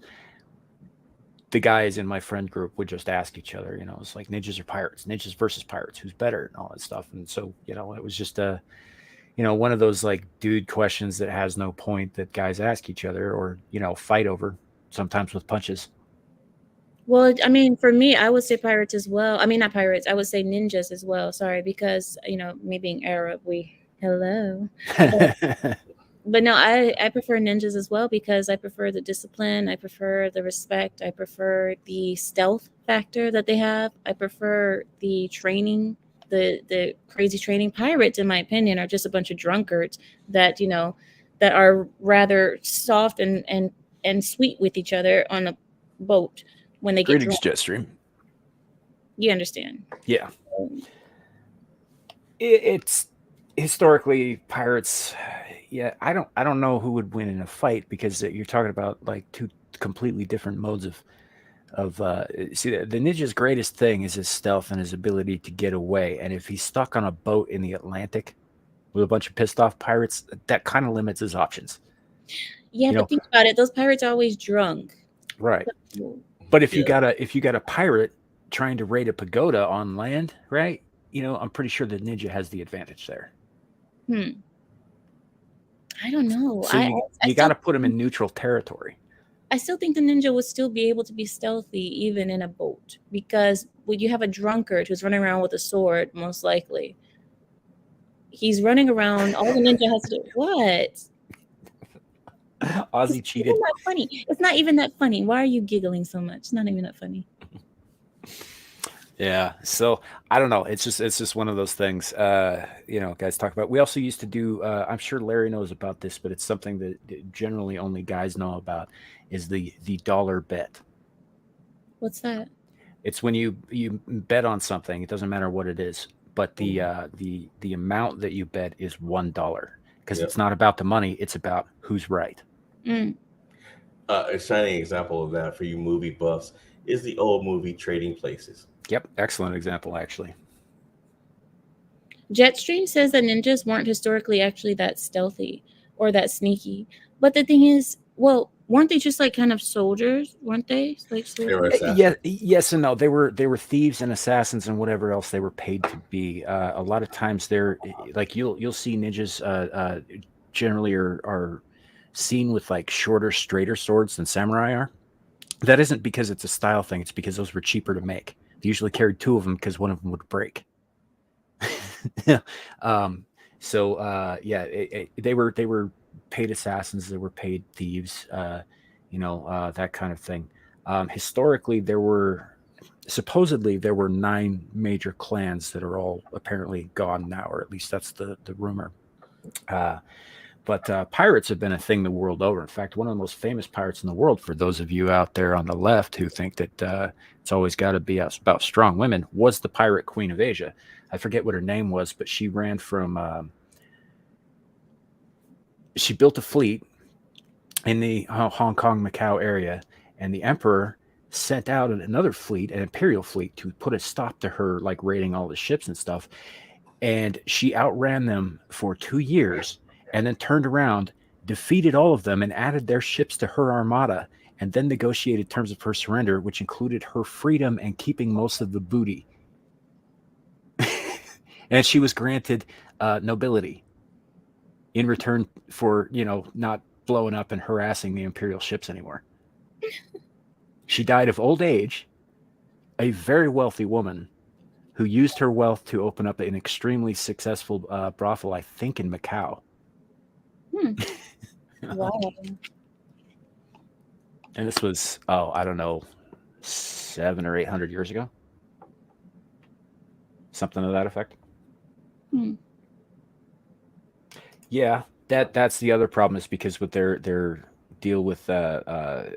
the guys in my friend group would just ask each other, it's like ninjas or pirates, ninjas versus pirates, who's better, and all that stuff. And so, it was just one of those like dude questions that has no point that guys ask each other or, fight over, sometimes with punches. Well, I mean, for me, I would say pirates as well. I mean, not pirates. I would say ninjas as well. Sorry, because me being Arab, hello. But no, I prefer ninjas as well because I prefer the discipline. I prefer the respect. I prefer the stealth factor that they have. I prefer the training, the crazy training. Pirates, in my opinion, are just a bunch of drunkards that that are rather soft and sweet with each other on a boat when they get Greetings, drunk. Jetstream. You understand? Yeah. It's historically pirates. Yeah, I don't know who would win in a fight because you're talking about like two completely different modes of see the ninja's greatest thing is his stealth and his ability to get away. And if he's stuck on a boat in the Atlantic with a bunch of pissed off pirates, that kind of limits his options. Yeah, but think about it. Those pirates are always drunk. Right. But if you got a pirate trying to raid a pagoda on land, right? I'm pretty sure the ninja has the advantage there. I don't know. So you got to put him in neutral territory. I still think the ninja would still be able to be stealthy even in a boat because when you have a drunkard who's running around with a sword, most likely he's running around. All the ninja has to do what? Ozzy cheated. It's not funny. It's not even that funny. Why are you giggling so much? It's not even that funny. Yeah. So I don't know. It's just one of those things. Guys talk about. We also used to do. I'm sure Larry knows about this, but it's something that generally only guys know about. Is the dollar bet. What's that? It's when you bet on something. It doesn't matter what it is, but the amount that you bet is $1 because Yep. it's not about the money. It's about who's right. Mm. A shining example of that for you movie buffs is the old movie Trading Places. Yep. Excellent example, actually. Jetstream says that ninjas weren't historically actually that stealthy or that sneaky. But the thing is, well, weren't they just like kind of soldiers? Weren't they like They were soldiers? assassins. Yes and no. They were thieves and assassins and whatever else they were paid to be. A lot of times they're like you'll see ninjas generally are seen with like shorter, straighter swords than samurai are. That isn't because it's a style thing. It's because those were cheaper to make. They usually carried two of them because one of them would break. um, they were paid assassins. They were paid thieves. That kind of thing. Historically, supposedly there were 9 major clans that are all apparently gone now, or at least that's the rumor. But pirates have been a thing the world over. In fact, one of the most famous pirates in the world, for those of you out there on the left who think that it's always got to be about strong women, was the pirate queen of Asia. I forget what her name was, but she ran from. She built a fleet in the Hong Kong, Macau area, and the emperor sent out another fleet, an imperial fleet, to put a stop to her, like raiding all the ships and stuff. And she outran them for 2 years, and then turned around, defeated all of them, and added their ships to her armada, and then negotiated terms of her surrender, which included her freedom and keeping most of the booty. And she was granted nobility in return for, not blowing up and harassing the imperial ships anymore. She died of old age, a very wealthy woman who used her wealth to open up an extremely successful brothel, I think in Macau. Wow. And this was, I don't know, 700 or 800 years ago. Something to that effect. Yeah, that's the other problem, is because with their deal with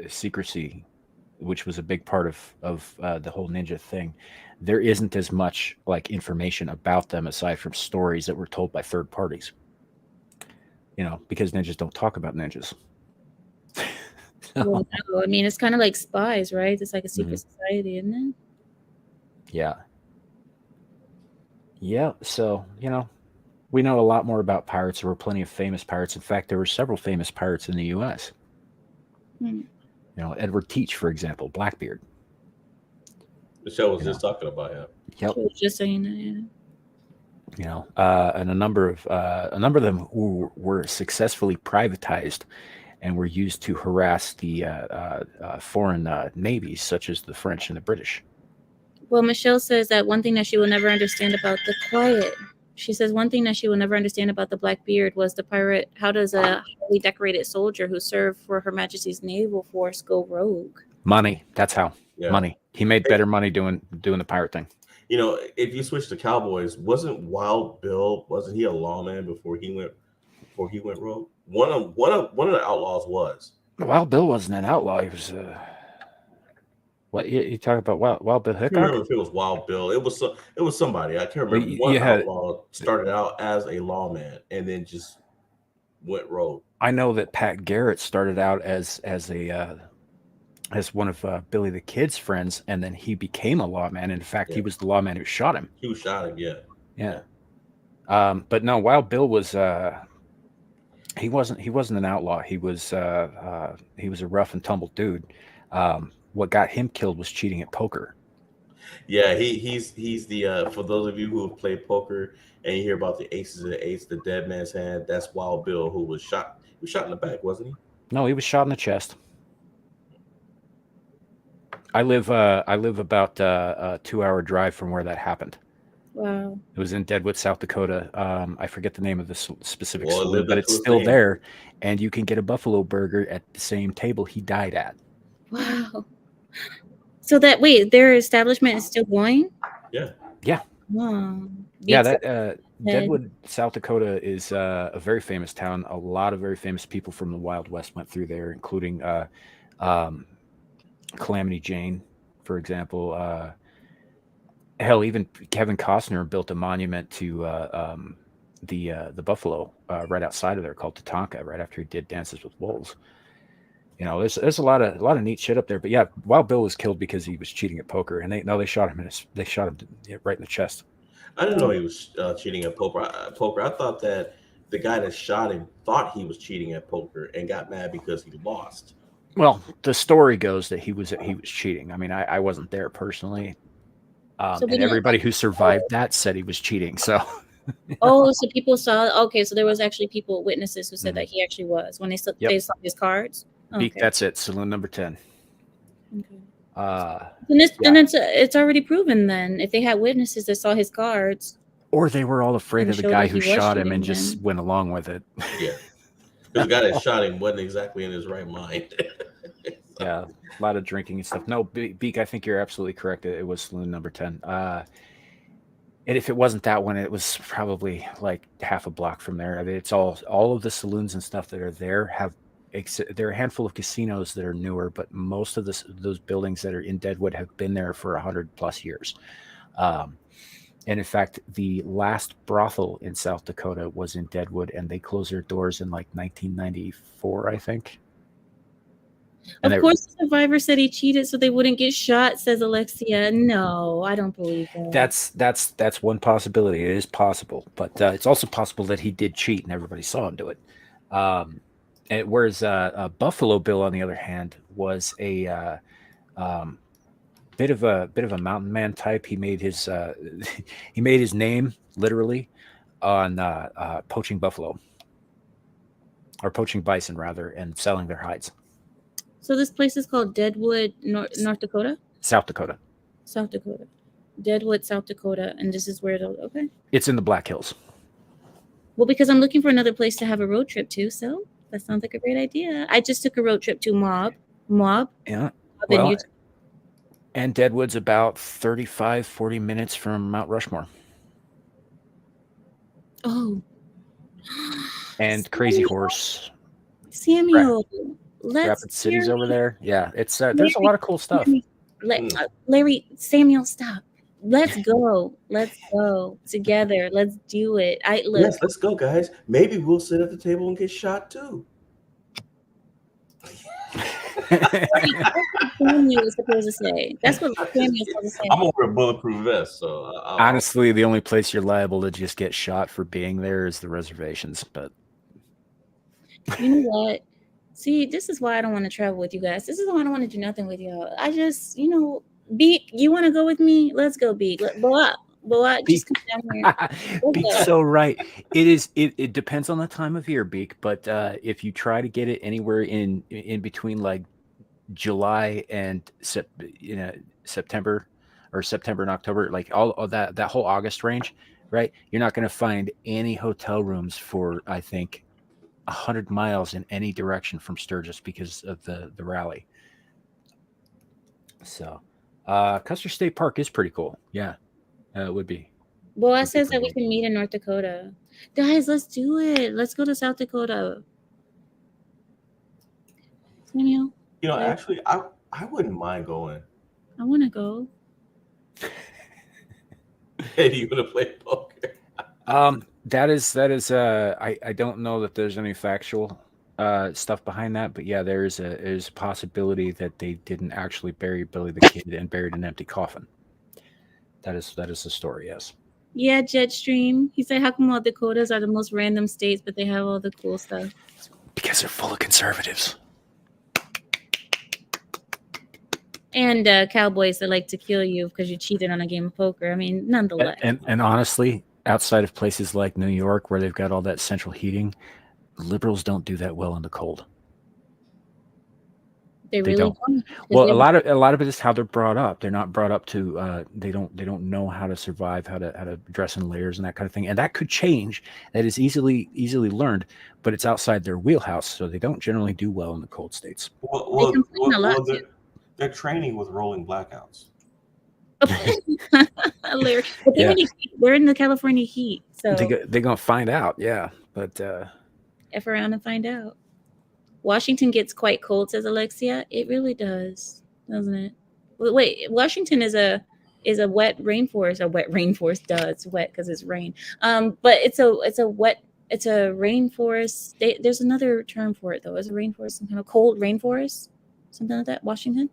secrecy, which was a big part of the whole ninja thing, there isn't as much like information about them aside from stories that were told by third parties. Because ninjas don't talk about ninjas. Well, no, I mean, it's kind of like spies, right? It's like a secret society, isn't it? Yeah. Yeah. So, we know a lot more about pirates. There were plenty of famous pirates. In fact, there were several famous pirates in the U.S. Edward Teach, for example, Blackbeard. The show was just talking about him. Yep. I was just saying that, yeah. And a number of them were successfully privatized and were used to harass the foreign navies, such as the French and the British. Well, Michelle says that one thing that she will never understand about the quiet. She says one thing that she will never understand about the Blackbeard was the pirate. How does a highly decorated soldier who served for Her Majesty's naval force go rogue? Money. That's how. Yeah. Money. He made better money doing the pirate thing. If you switch to cowboys, wasn't Wild Bill? Wasn't he a lawman before he went rogue? One of the outlaws was. Wild Bill wasn't an outlaw. He was. What you talking about? Wild Bill I Hickok? can't remember if it was Wild Bill. It was somebody. I can't remember. One outlaw started out as a lawman and then just went rogue. I know that Pat Garrett started out as one of Billy the Kid's friends, and then he became a lawman. In fact, he was the lawman who shot him. He was shot him, yeah. But no, Wild Bill was he wasn't an outlaw. He was a rough and tumble dude. What got him killed was cheating at poker. Yeah, he's the for those of you who have played poker and you hear about the aces of the eights, the dead man's hand, that's Wild Bill, who was shot. He was shot in the back, wasn't he? No, he was shot in the chest. I live about a 2-hour drive from where that happened. Wow. It was in Deadwood, South Dakota. I forget the name of the specific Well, saloon, but it's still there, and you can get a buffalo burger at the same table he died at. Wow. So their establishment is still going? Yeah. Oh, Yeah, Beats that head. Deadwood, South Dakota is a very famous town. A lot of very famous people from the Wild West went through there, including um, Calamity Jane, for example. Hell, even Kevin Costner built a monument to the buffalo right outside of there called Tatanka, right after he did Dances with Wolves. You know, there's a lot of neat shit up there. But yeah, Wild Bill was killed because he was cheating at poker, and they shot him they shot him right in the chest. I didn't know he was cheating at poker. I thought that the guy that shot him thought he was cheating at poker and got mad because he lost. Well, the story goes that he was cheating. I mean, I wasn't there personally, So we and didn't everybody who survived know. that said he was cheating. So Oh, so people saw. Okay, so there was actually witnesses who said Mhm. that he actually was when Yep. they saw his cards. Beak, Okay. that's it. Saloon number 10. Okay. Yeah. And it's already proven then. If they had witnesses that saw his cards, Or they were all afraid and of the showed guy that who he was shot him and cheating, just then went along with it. Yeah. Because the guy that shot him wasn't exactly in his right mind. Yeah, a lot of drinking and stuff. No, Beak, I think you're absolutely correct. It was saloon number 10. And if it wasn't that one, it was probably like half a block from there. I mean, it's all of the saloons and stuff that are there have. There are a handful of casinos that are newer, but most of those buildings that are in Deadwood have been there for 100+ years. And in fact, the last brothel in South Dakota was in Deadwood, and they closed their doors in like 1994, I think. And of course the survivor said he cheated so they wouldn't get shot, says Alexia. No, I don't believe that. That's one possibility. It is possible, but it's also possible that he did cheat and everybody saw him do it. Whereas Buffalo Bill, on the other hand, was a bit of a mountain man type. He made his he made his name literally on poaching buffalo, or poaching bison rather, and selling their hides. So this place is called Deadwood, North Dakota? South Dakota. South Dakota. Deadwood, South Dakota. And this is where okay. It's in the Black Hills. Well, because I'm looking for another place to have a road trip to, so that sounds like a great idea. I just took a road trip to Moab. Yeah. Well, and Deadwood's about 35-40 minutes from Mount Rushmore. Oh. And Crazy Horse. Samuel. Rapid City's over there. Yeah, it's there's a lot of cool stuff. Larry, Samuel, stop. Let's go. Let's go together. Let's do it. Yes, let's go, guys. Maybe we'll sit at the table and get shot too. Samuel is supposed to say. That's what Samuel is supposed to say. I'm over a bulletproof vest, so honestly, the only place you're liable to just get shot for being there is the reservations. But you know what? See, this is why I don't want to travel with you guys. This is why I don't want to do nothing with y'all. I just, Beak, you want to go with me? Let's go, Beak. Boat, just come down here. Beak's so right. It depends on the time of year, Beak. But if you try to get it anywhere in between like July and September, or September and October, like all of that whole August range, right? You're not going to find any hotel rooms for, I think, 100 miles in any direction from Sturgis because of the rally. So Custer State Park is pretty cool. Yeah, it would be. Well, it says that we can meet in North Dakota. Guys, let's do it. Let's go to South Dakota. Samuel? Actually, I wouldn't mind going. I want to go. Hey, do you want to play poker? That is I don't know that there's any factual stuff behind that, but yeah, there's a possibility that they didn't actually bury Billy the Kid and buried an empty coffin. That is the story, yes. Yeah, Jetstream. He said, how come all Dakotas are the most random states, but they have all the cool stuff? Because they're full of conservatives. And cowboys that like to kill you because you cheated on a game of poker. I mean, nonetheless. And honestly, outside of places like New York, where they've got all that central heating, liberals don't do that well in the cold. They really don't. Well, a lot of it is how they're brought up. They're not brought up to. They don't know how to survive, how to dress in layers and that kind of thing. And that could change. That is easily learned, but it's outside their wheelhouse, so they don't generally do well in the cold states. They're training with rolling blackouts. Hilarious. But they're, Yeah. they're in the California heat, so They're gonna find out, yeah. But F around and find out. Washington gets quite cold, says Alexia. It really does, doesn't it? Wait, Washington is a wet rainforest. A wet rainforest, duh, it's wet because it's rain. But it's a rainforest. There's another term for it though. Is a rainforest some kind of cold rainforest, something like that? Washington.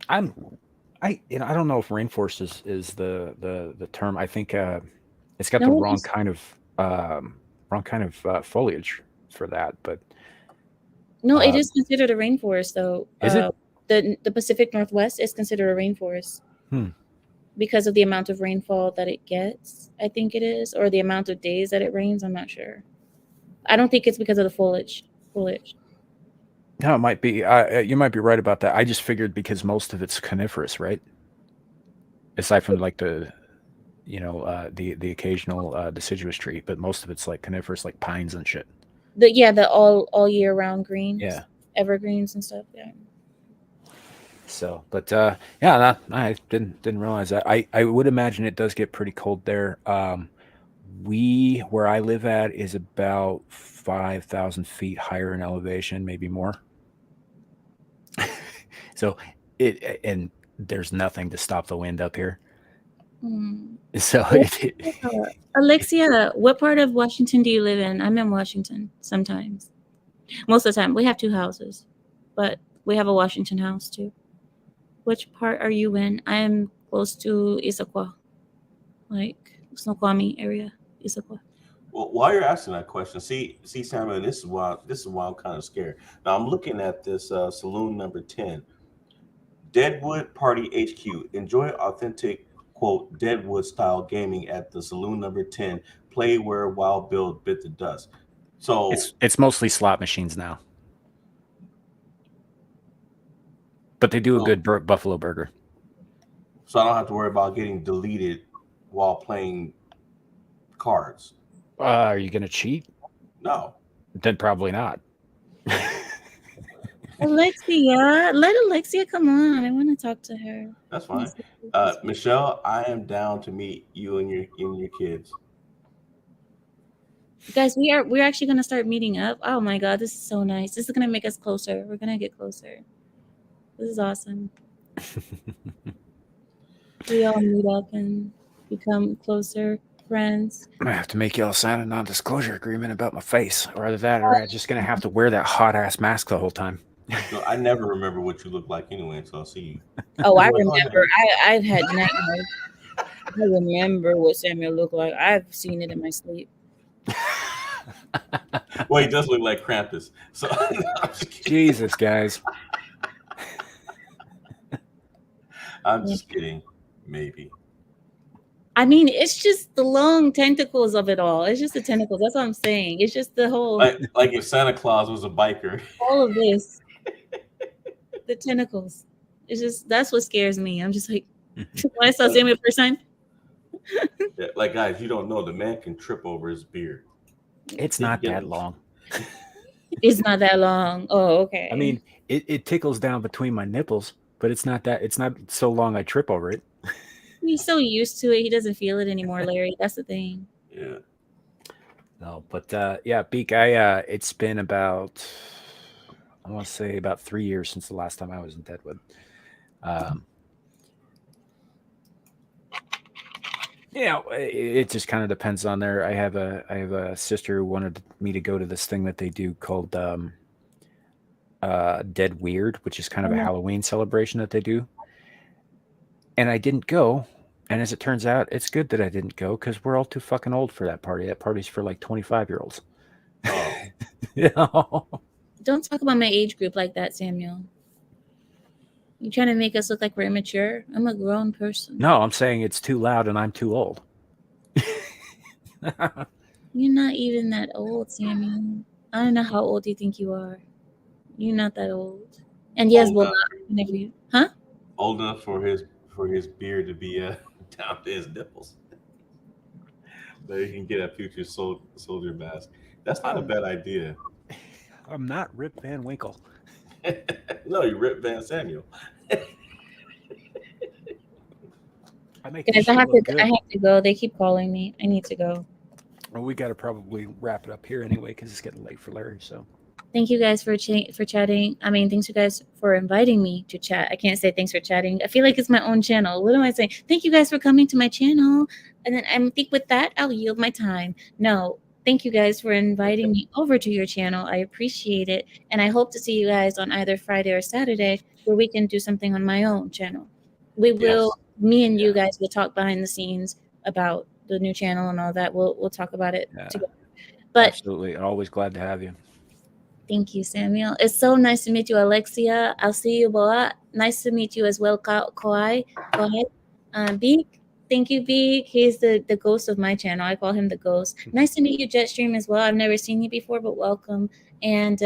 I don't know if rainforest is the term. I think it's got No, the it wrong is. kind of foliage for that. But No, it is considered a rainforest though. Is it? The Pacific Northwest is considered a rainforest. Because of the amount of rainfall that it gets, I think it is, or the amount of days that it rains. I'm not sure. I don't think it's because of the foliage. No, it might be. You might be right about that. I just figured because most of it's coniferous, right? Aside from like the occasional deciduous tree, but most of it's like coniferous, like pines and shit. The all year round greens. Yeah. Evergreens and stuff. Yeah. So, but yeah, I didn't realize that. I would imagine it does get pretty cold there. Where I live at is about 5,000 feet higher in elevation, maybe more. So and there's nothing to stop the wind up here. So Alexia, what part of Washington do you live in? I'm in Washington sometimes. Most of the time. We have two houses, but we have a Washington house too. Which part are you in? I am close to Issaquah, like Snoqualmie area, Issaquah. Well, while you're asking that question, see, Samuel, this is why I'm kind of scared. Now I'm looking at this saloon number 10, Deadwood Party HQ. Enjoy authentic quote Deadwood style gaming at the saloon number 10. Play where Wild Bill bit the dust. So it's mostly slot machines now, but they do a good buffalo burger. So I don't have to worry about getting deleted while playing cards. Are you gonna cheat? No. Then probably not. Alexia, let Alexia come on. I want to talk to her. That's fine. Michelle, I am down to meet you and your kids. Guys, we're actually gonna start meeting up. Oh my god, this is so nice. This is gonna make us closer. We're gonna get closer. This is awesome. We all meet up and become closer friends. I have to make y'all sign a non-disclosure agreement about my face, or either that, or I'm just gonna have to wear that hot ass mask the whole time. No, I never remember what you look like anyway until I see you. Oh, I remember. I've had nightmares. I remember what Samuel looked like. I've seen it in my sleep. Well, he does look like Krampus. So Jesus, guys. I'm just kidding. Maybe. I mean, it's just the long tentacles of it all. It's just the tentacles. That's what I'm saying. It's just the whole. Like if Santa Claus was a biker. All of this. The tentacles. It's just, that's what scares me. I'm just like, when I saw Samuel the first time. Yeah, like, guys, you don't know, the man can trip over his beard. It's not that long. It's not that long. Oh, okay. I mean, it tickles down between my nipples, but it's not so long I trip over it. He's so used to it, he doesn't feel it anymore, Larry. That's the thing. Yeah. No, but yeah, Beak, it's been about, I want to say about 3 years since the last time I was in Deadwood. Yeah, it just kind of depends on there. I have a sister who wanted me to go to this thing that they do called Dead Weird, which is kind of a Halloween celebration that they do. And I didn't go. And as it turns out, it's good that I didn't go because we're all too fucking old for that party. That party's for like 25-year-olds. Oh. You know? Don't talk about my age group like that, Samuel. You trying to make us look like we're immature? I'm a grown person. No, I'm saying it's too loud and I'm too old. You're not even that old, Samuel. I don't know how old you think you are. You're not that old. And yes, we'll whenever you, huh? Old enough for his beard to be down to his nipples. But he can get a future soldier mask. That's not a bad idea. I'm not Rip Van Winkle. No, you Rip Van Samuel. I make Guys, this shit look good. I have to go. They keep calling me. I need to go. Well, we got to probably wrap it up here anyway because it's getting late for Larry. So Thank you guys for chatting. I mean, thanks you guys for inviting me to chat. I can't say thanks for chatting. I feel like it's my own channel. What am I saying? Thank you guys for coming to my channel. And then I think with that, I'll yield my time. No, thank you guys for inviting me over to your channel. I appreciate it. And I hope to see you guys on either Friday or Saturday where we can do something on my own channel. We will, me and you guys will talk behind the scenes about the new channel and all that. We'll talk about it together. But absolutely, always glad to have you. thank you, Samuel. It's so nice to meet you, Alexia. I'll see you, Boa. Nice to meet you as well, Kawhi. Beak. Thank you, Beak. He's the ghost of my channel. I call him the ghost. Nice to meet you, Jetstream, as well. I've never seen you before, but welcome. And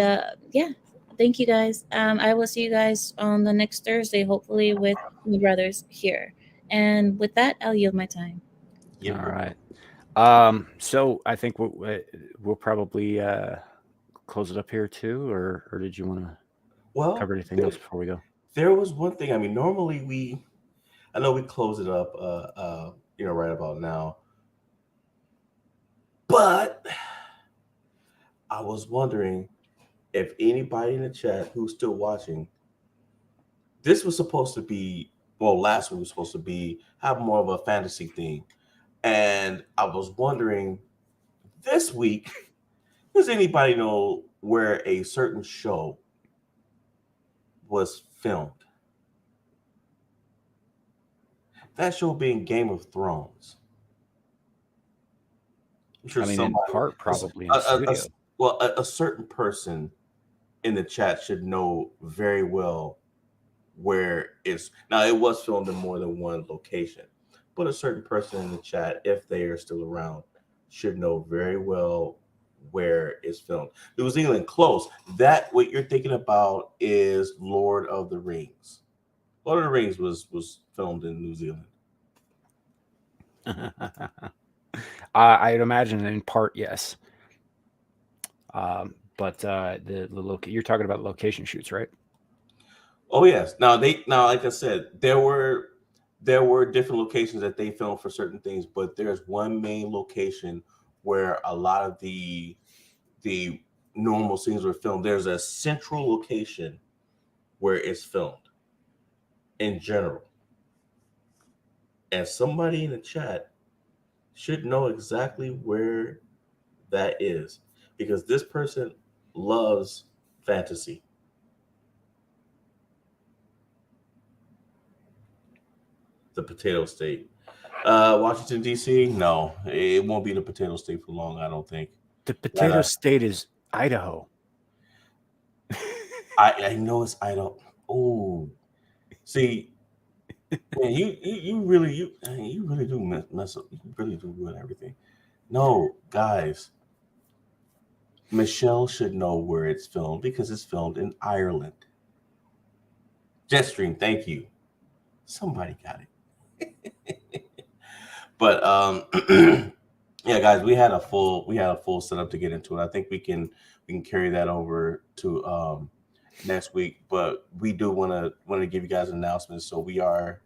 yeah, thank you, guys. I will see you guys on the next Thursday, hopefully with my brothers here. And with that, I'll yield my time. All right. So I think we'll probably close it up here too, or did you want to cover anything else before we go? There was one thing. I mean, normally I know we close it up, right about now, but I was wondering if anybody in the chat who's still watching, this was supposed to be, last week was supposed to have more of a fantasy theme. And I was wondering this week, does anybody know where a certain show was filmed? That show being Game of Thrones. I'm sure in part probably in studio. A certain person in the chat should know very well where it's now. It was filmed in more than one location, but a certain person in the chat, if they are still around, should know very well where it's filmed. New Zealand, close. That what you're thinking about is Lord of the Rings. Lord of the Rings was filmed in New Zealand. I'd imagine in part, yes. But you're talking about location shoots, right? Oh yes. Now like I said, there were different locations that they filmed for certain things, but there's one main location where a lot of the normal scenes were filmed. There's a central location where it's filmed in general. And somebody in the chat should know exactly where that is, because this person loves fantasy. The Potato State. Washington, D.C.? No, it won't be the Potato State for long, I don't think. The Potato State is Idaho. I know it's Idaho. Oh, see, man, you really do mess up. You really do ruin everything. No, guys, Michelle should know where it's filmed because it's filmed in Ireland. Jetstream, thank you. Somebody got it. But yeah, guys, we had a full setup to get into it. I think we can carry that over to next week. But we do want to give you guys an announcement. So we are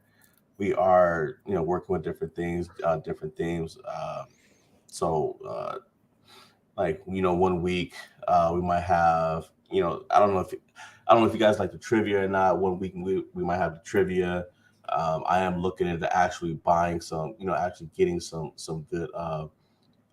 working with different things, different themes. Like 1 week we might have I don't know if you guys like the trivia or not. 1 week we might have the trivia. I am looking into actually buying some, actually getting some good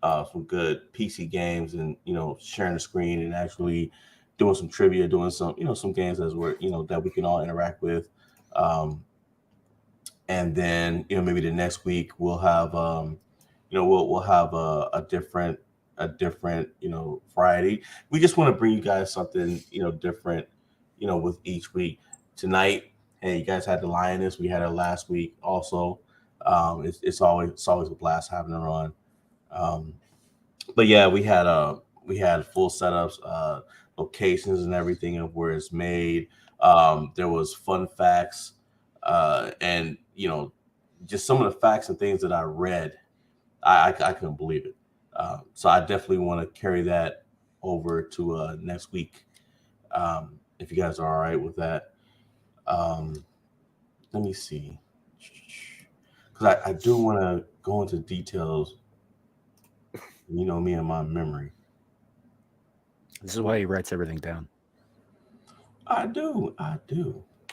PC games and sharing the screen and actually doing some trivia, doing some some games as we're that we can all interact with. And then maybe the next week we'll have we'll have a different variety. We just want to bring you guys something different with each week. Tonight, hey, you guys had the Lioness. We had her last week also. It's always a blast having her on. But yeah, we had full setups, locations and everything of where it's made. There was fun facts, and just some of the facts and things that I read, I couldn't believe it. So I definitely want to carry that over to next week, if you guys are all right with that. Let me see. because I do want to go into details. You know me and my memory. This is why he writes everything down. I do.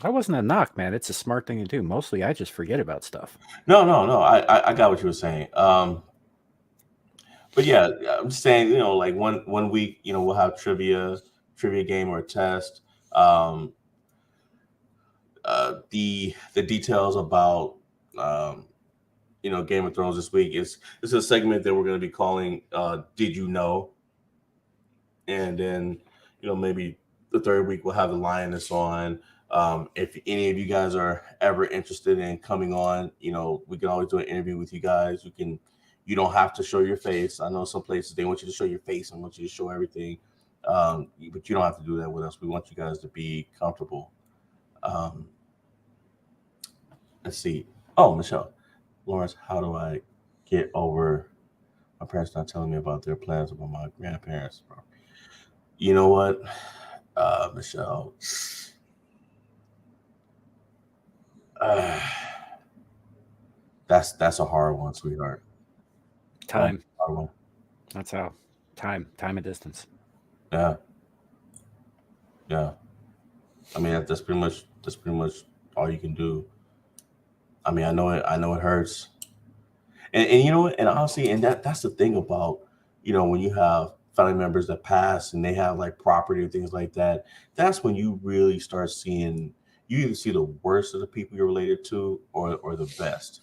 That wasn't a knock, man. It's a smart thing to do. Mostly, I just forget about stuff. No. I got what you were saying. But yeah, I'm just saying, like one week, we'll have trivia game or a test. The details about Game of Thrones this week is a segment that we're going to be calling "Did You Know?" And then maybe the third week we'll have the Lioness on. If any of you guys are ever interested in coming on, we can always do an interview with you guys. You don't have to show your face. I know some places they want you to show your face and want you to show everything, but you don't have to do that with us. We want you guys to be comfortable. Let's see. Oh, Michelle, Lawrence, how do I get over my parents not telling me about their plans about my grandparents? You know what, Michelle? That's a hard one, sweetheart. Time. Hard one. That's how. Time and distance. Yeah. I mean, that's pretty much all you can do. I mean, I know it hurts. And you know what? And honestly, and that's the thing about, when you have family members that pass and they have like property and things like that, that's when you really start seeing, you either see the worst of the people you're related to or the best,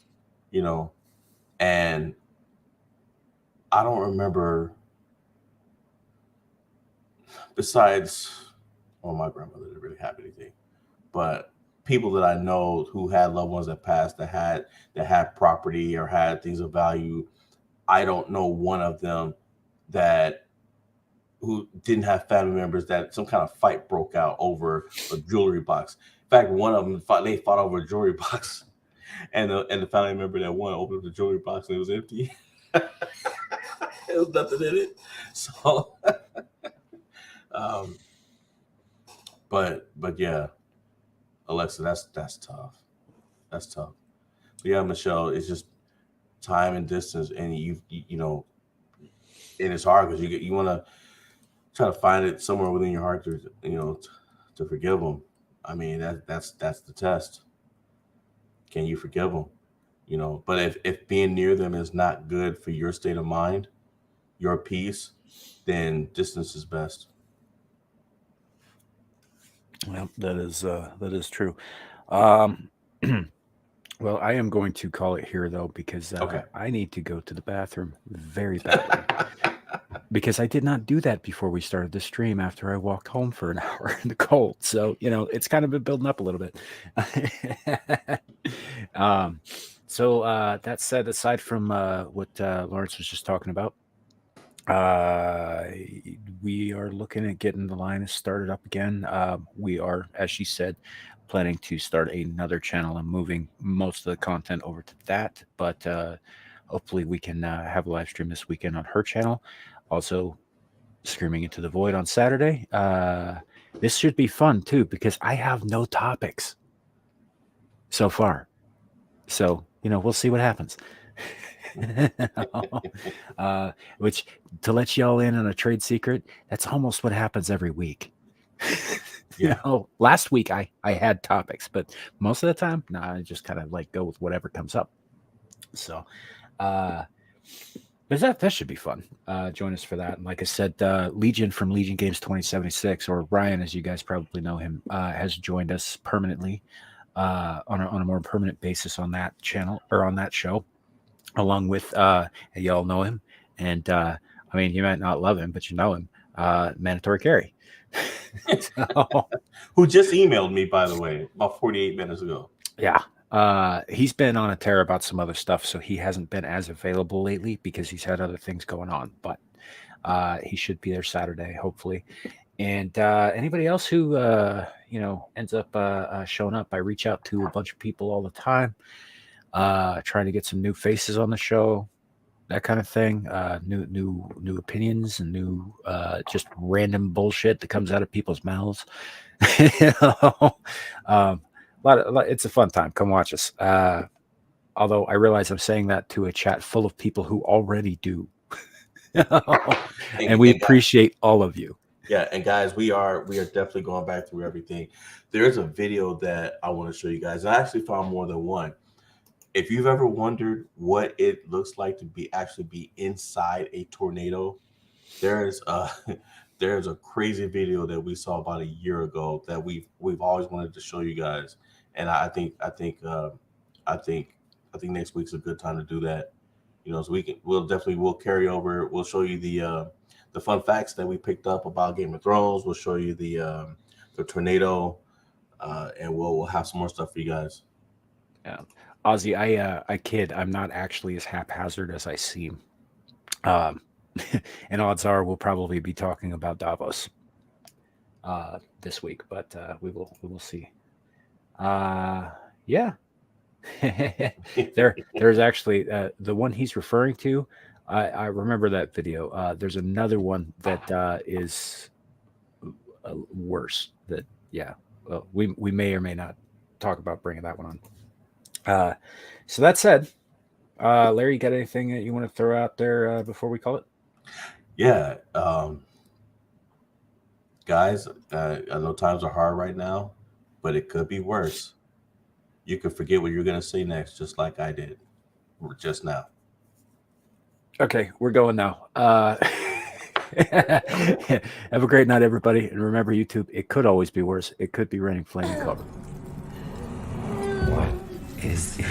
and I don't remember, besides, my grandmother didn't really have anything, but people that I know who had loved ones that passed that had property or had things of value, I don't know one of them who didn't have family members that some kind of fight broke out over a jewelry box. In fact, one of them fought over a jewelry box, and the family member that won opened up the jewelry box and it was empty. There was nothing in it. So, but yeah, Alexa, that's tough. That's tough. But yeah, Michelle, it's just time and distance, and you know, and it's hard because you want to try to find it somewhere within your heart to forgive them. I mean, that's the test. Can you forgive them? But if being near them is not good for your state of mind, your peace, then distance is best. Well, that is true. Well, I am going to call it here though because Okay. I need to go to the bathroom very badly because I did not do that before we started the stream. After I walked home for an hour in the cold, so it's kind of been building up a little bit. So that said, aside from what Lawrence was just talking about, we are looking at getting the Lioness started up again. We are, as she said, planning to start another channel and moving most of the content over to that. But hopefully we can have a live stream this weekend on her channel. Also, Screaming Into the Void on Saturday. This should be fun too because I have no topics so far. So, we'll see what happens. Which, to let y'all in on a trade secret, that's almost what happens every week. Yeah. Last week I had topics, but most of the time, I just kind of go with whatever comes up. So, but that should be fun. Join us for that. And like I said, Legion from Legion Games 2076, or Ryan, as you guys probably know him, has joined us permanently on a more permanent basis on that channel or on that show, along with y'all know him, and I mean, you might not love him, but you know him, Mandatory Carry. Who just emailed me, by the way, about 48 minutes ago. Yeah. He's been on a tear about some other stuff, so he hasn't been as available lately because he's had other things going on, but he should be there Saturday, hopefully. And anybody else who ends up showing up, I reach out to a bunch of people all the time, trying to get some new faces on the show, that kind of thing, new opinions and new just random bullshit that comes out of people's mouths. It's a fun time. Come watch us. Although I realize I'm saying that to a chat full of people who already do. And we appreciate all of you. Yeah, and guys, we are definitely going back through everything. There's a video that I want to show you guys. I actually found more than one. If you've ever wondered what it looks like to be inside a tornado, there's a there's a crazy video that we saw about a year ago that we've always wanted to show you guys, and I think next week's a good time to do that. You know, so we'll carry over. We'll show you the fun facts that we picked up about Game of Thrones. We'll show you the tornado, and we'll have some more stuff for you guys. Yeah, Ozzy, I kid. I'm not actually as haphazard as I seem. And odds are we'll probably be talking about Davos this week, but we will see. Yeah. There's actually the one he's referring to. I remember that video. There's another one that is worse. That well, we may or may not talk about bringing that one on. So that said, Larry, you got anything that you want to throw out there before we call it? Yeah, guys, I know times are hard right now, but it could be worse. You could forget what you're going to say next, just like I did just now. Okay, we're going now. Have a great night, everybody. And remember, YouTube, it could always be worse. It could be raining flaming cover. What is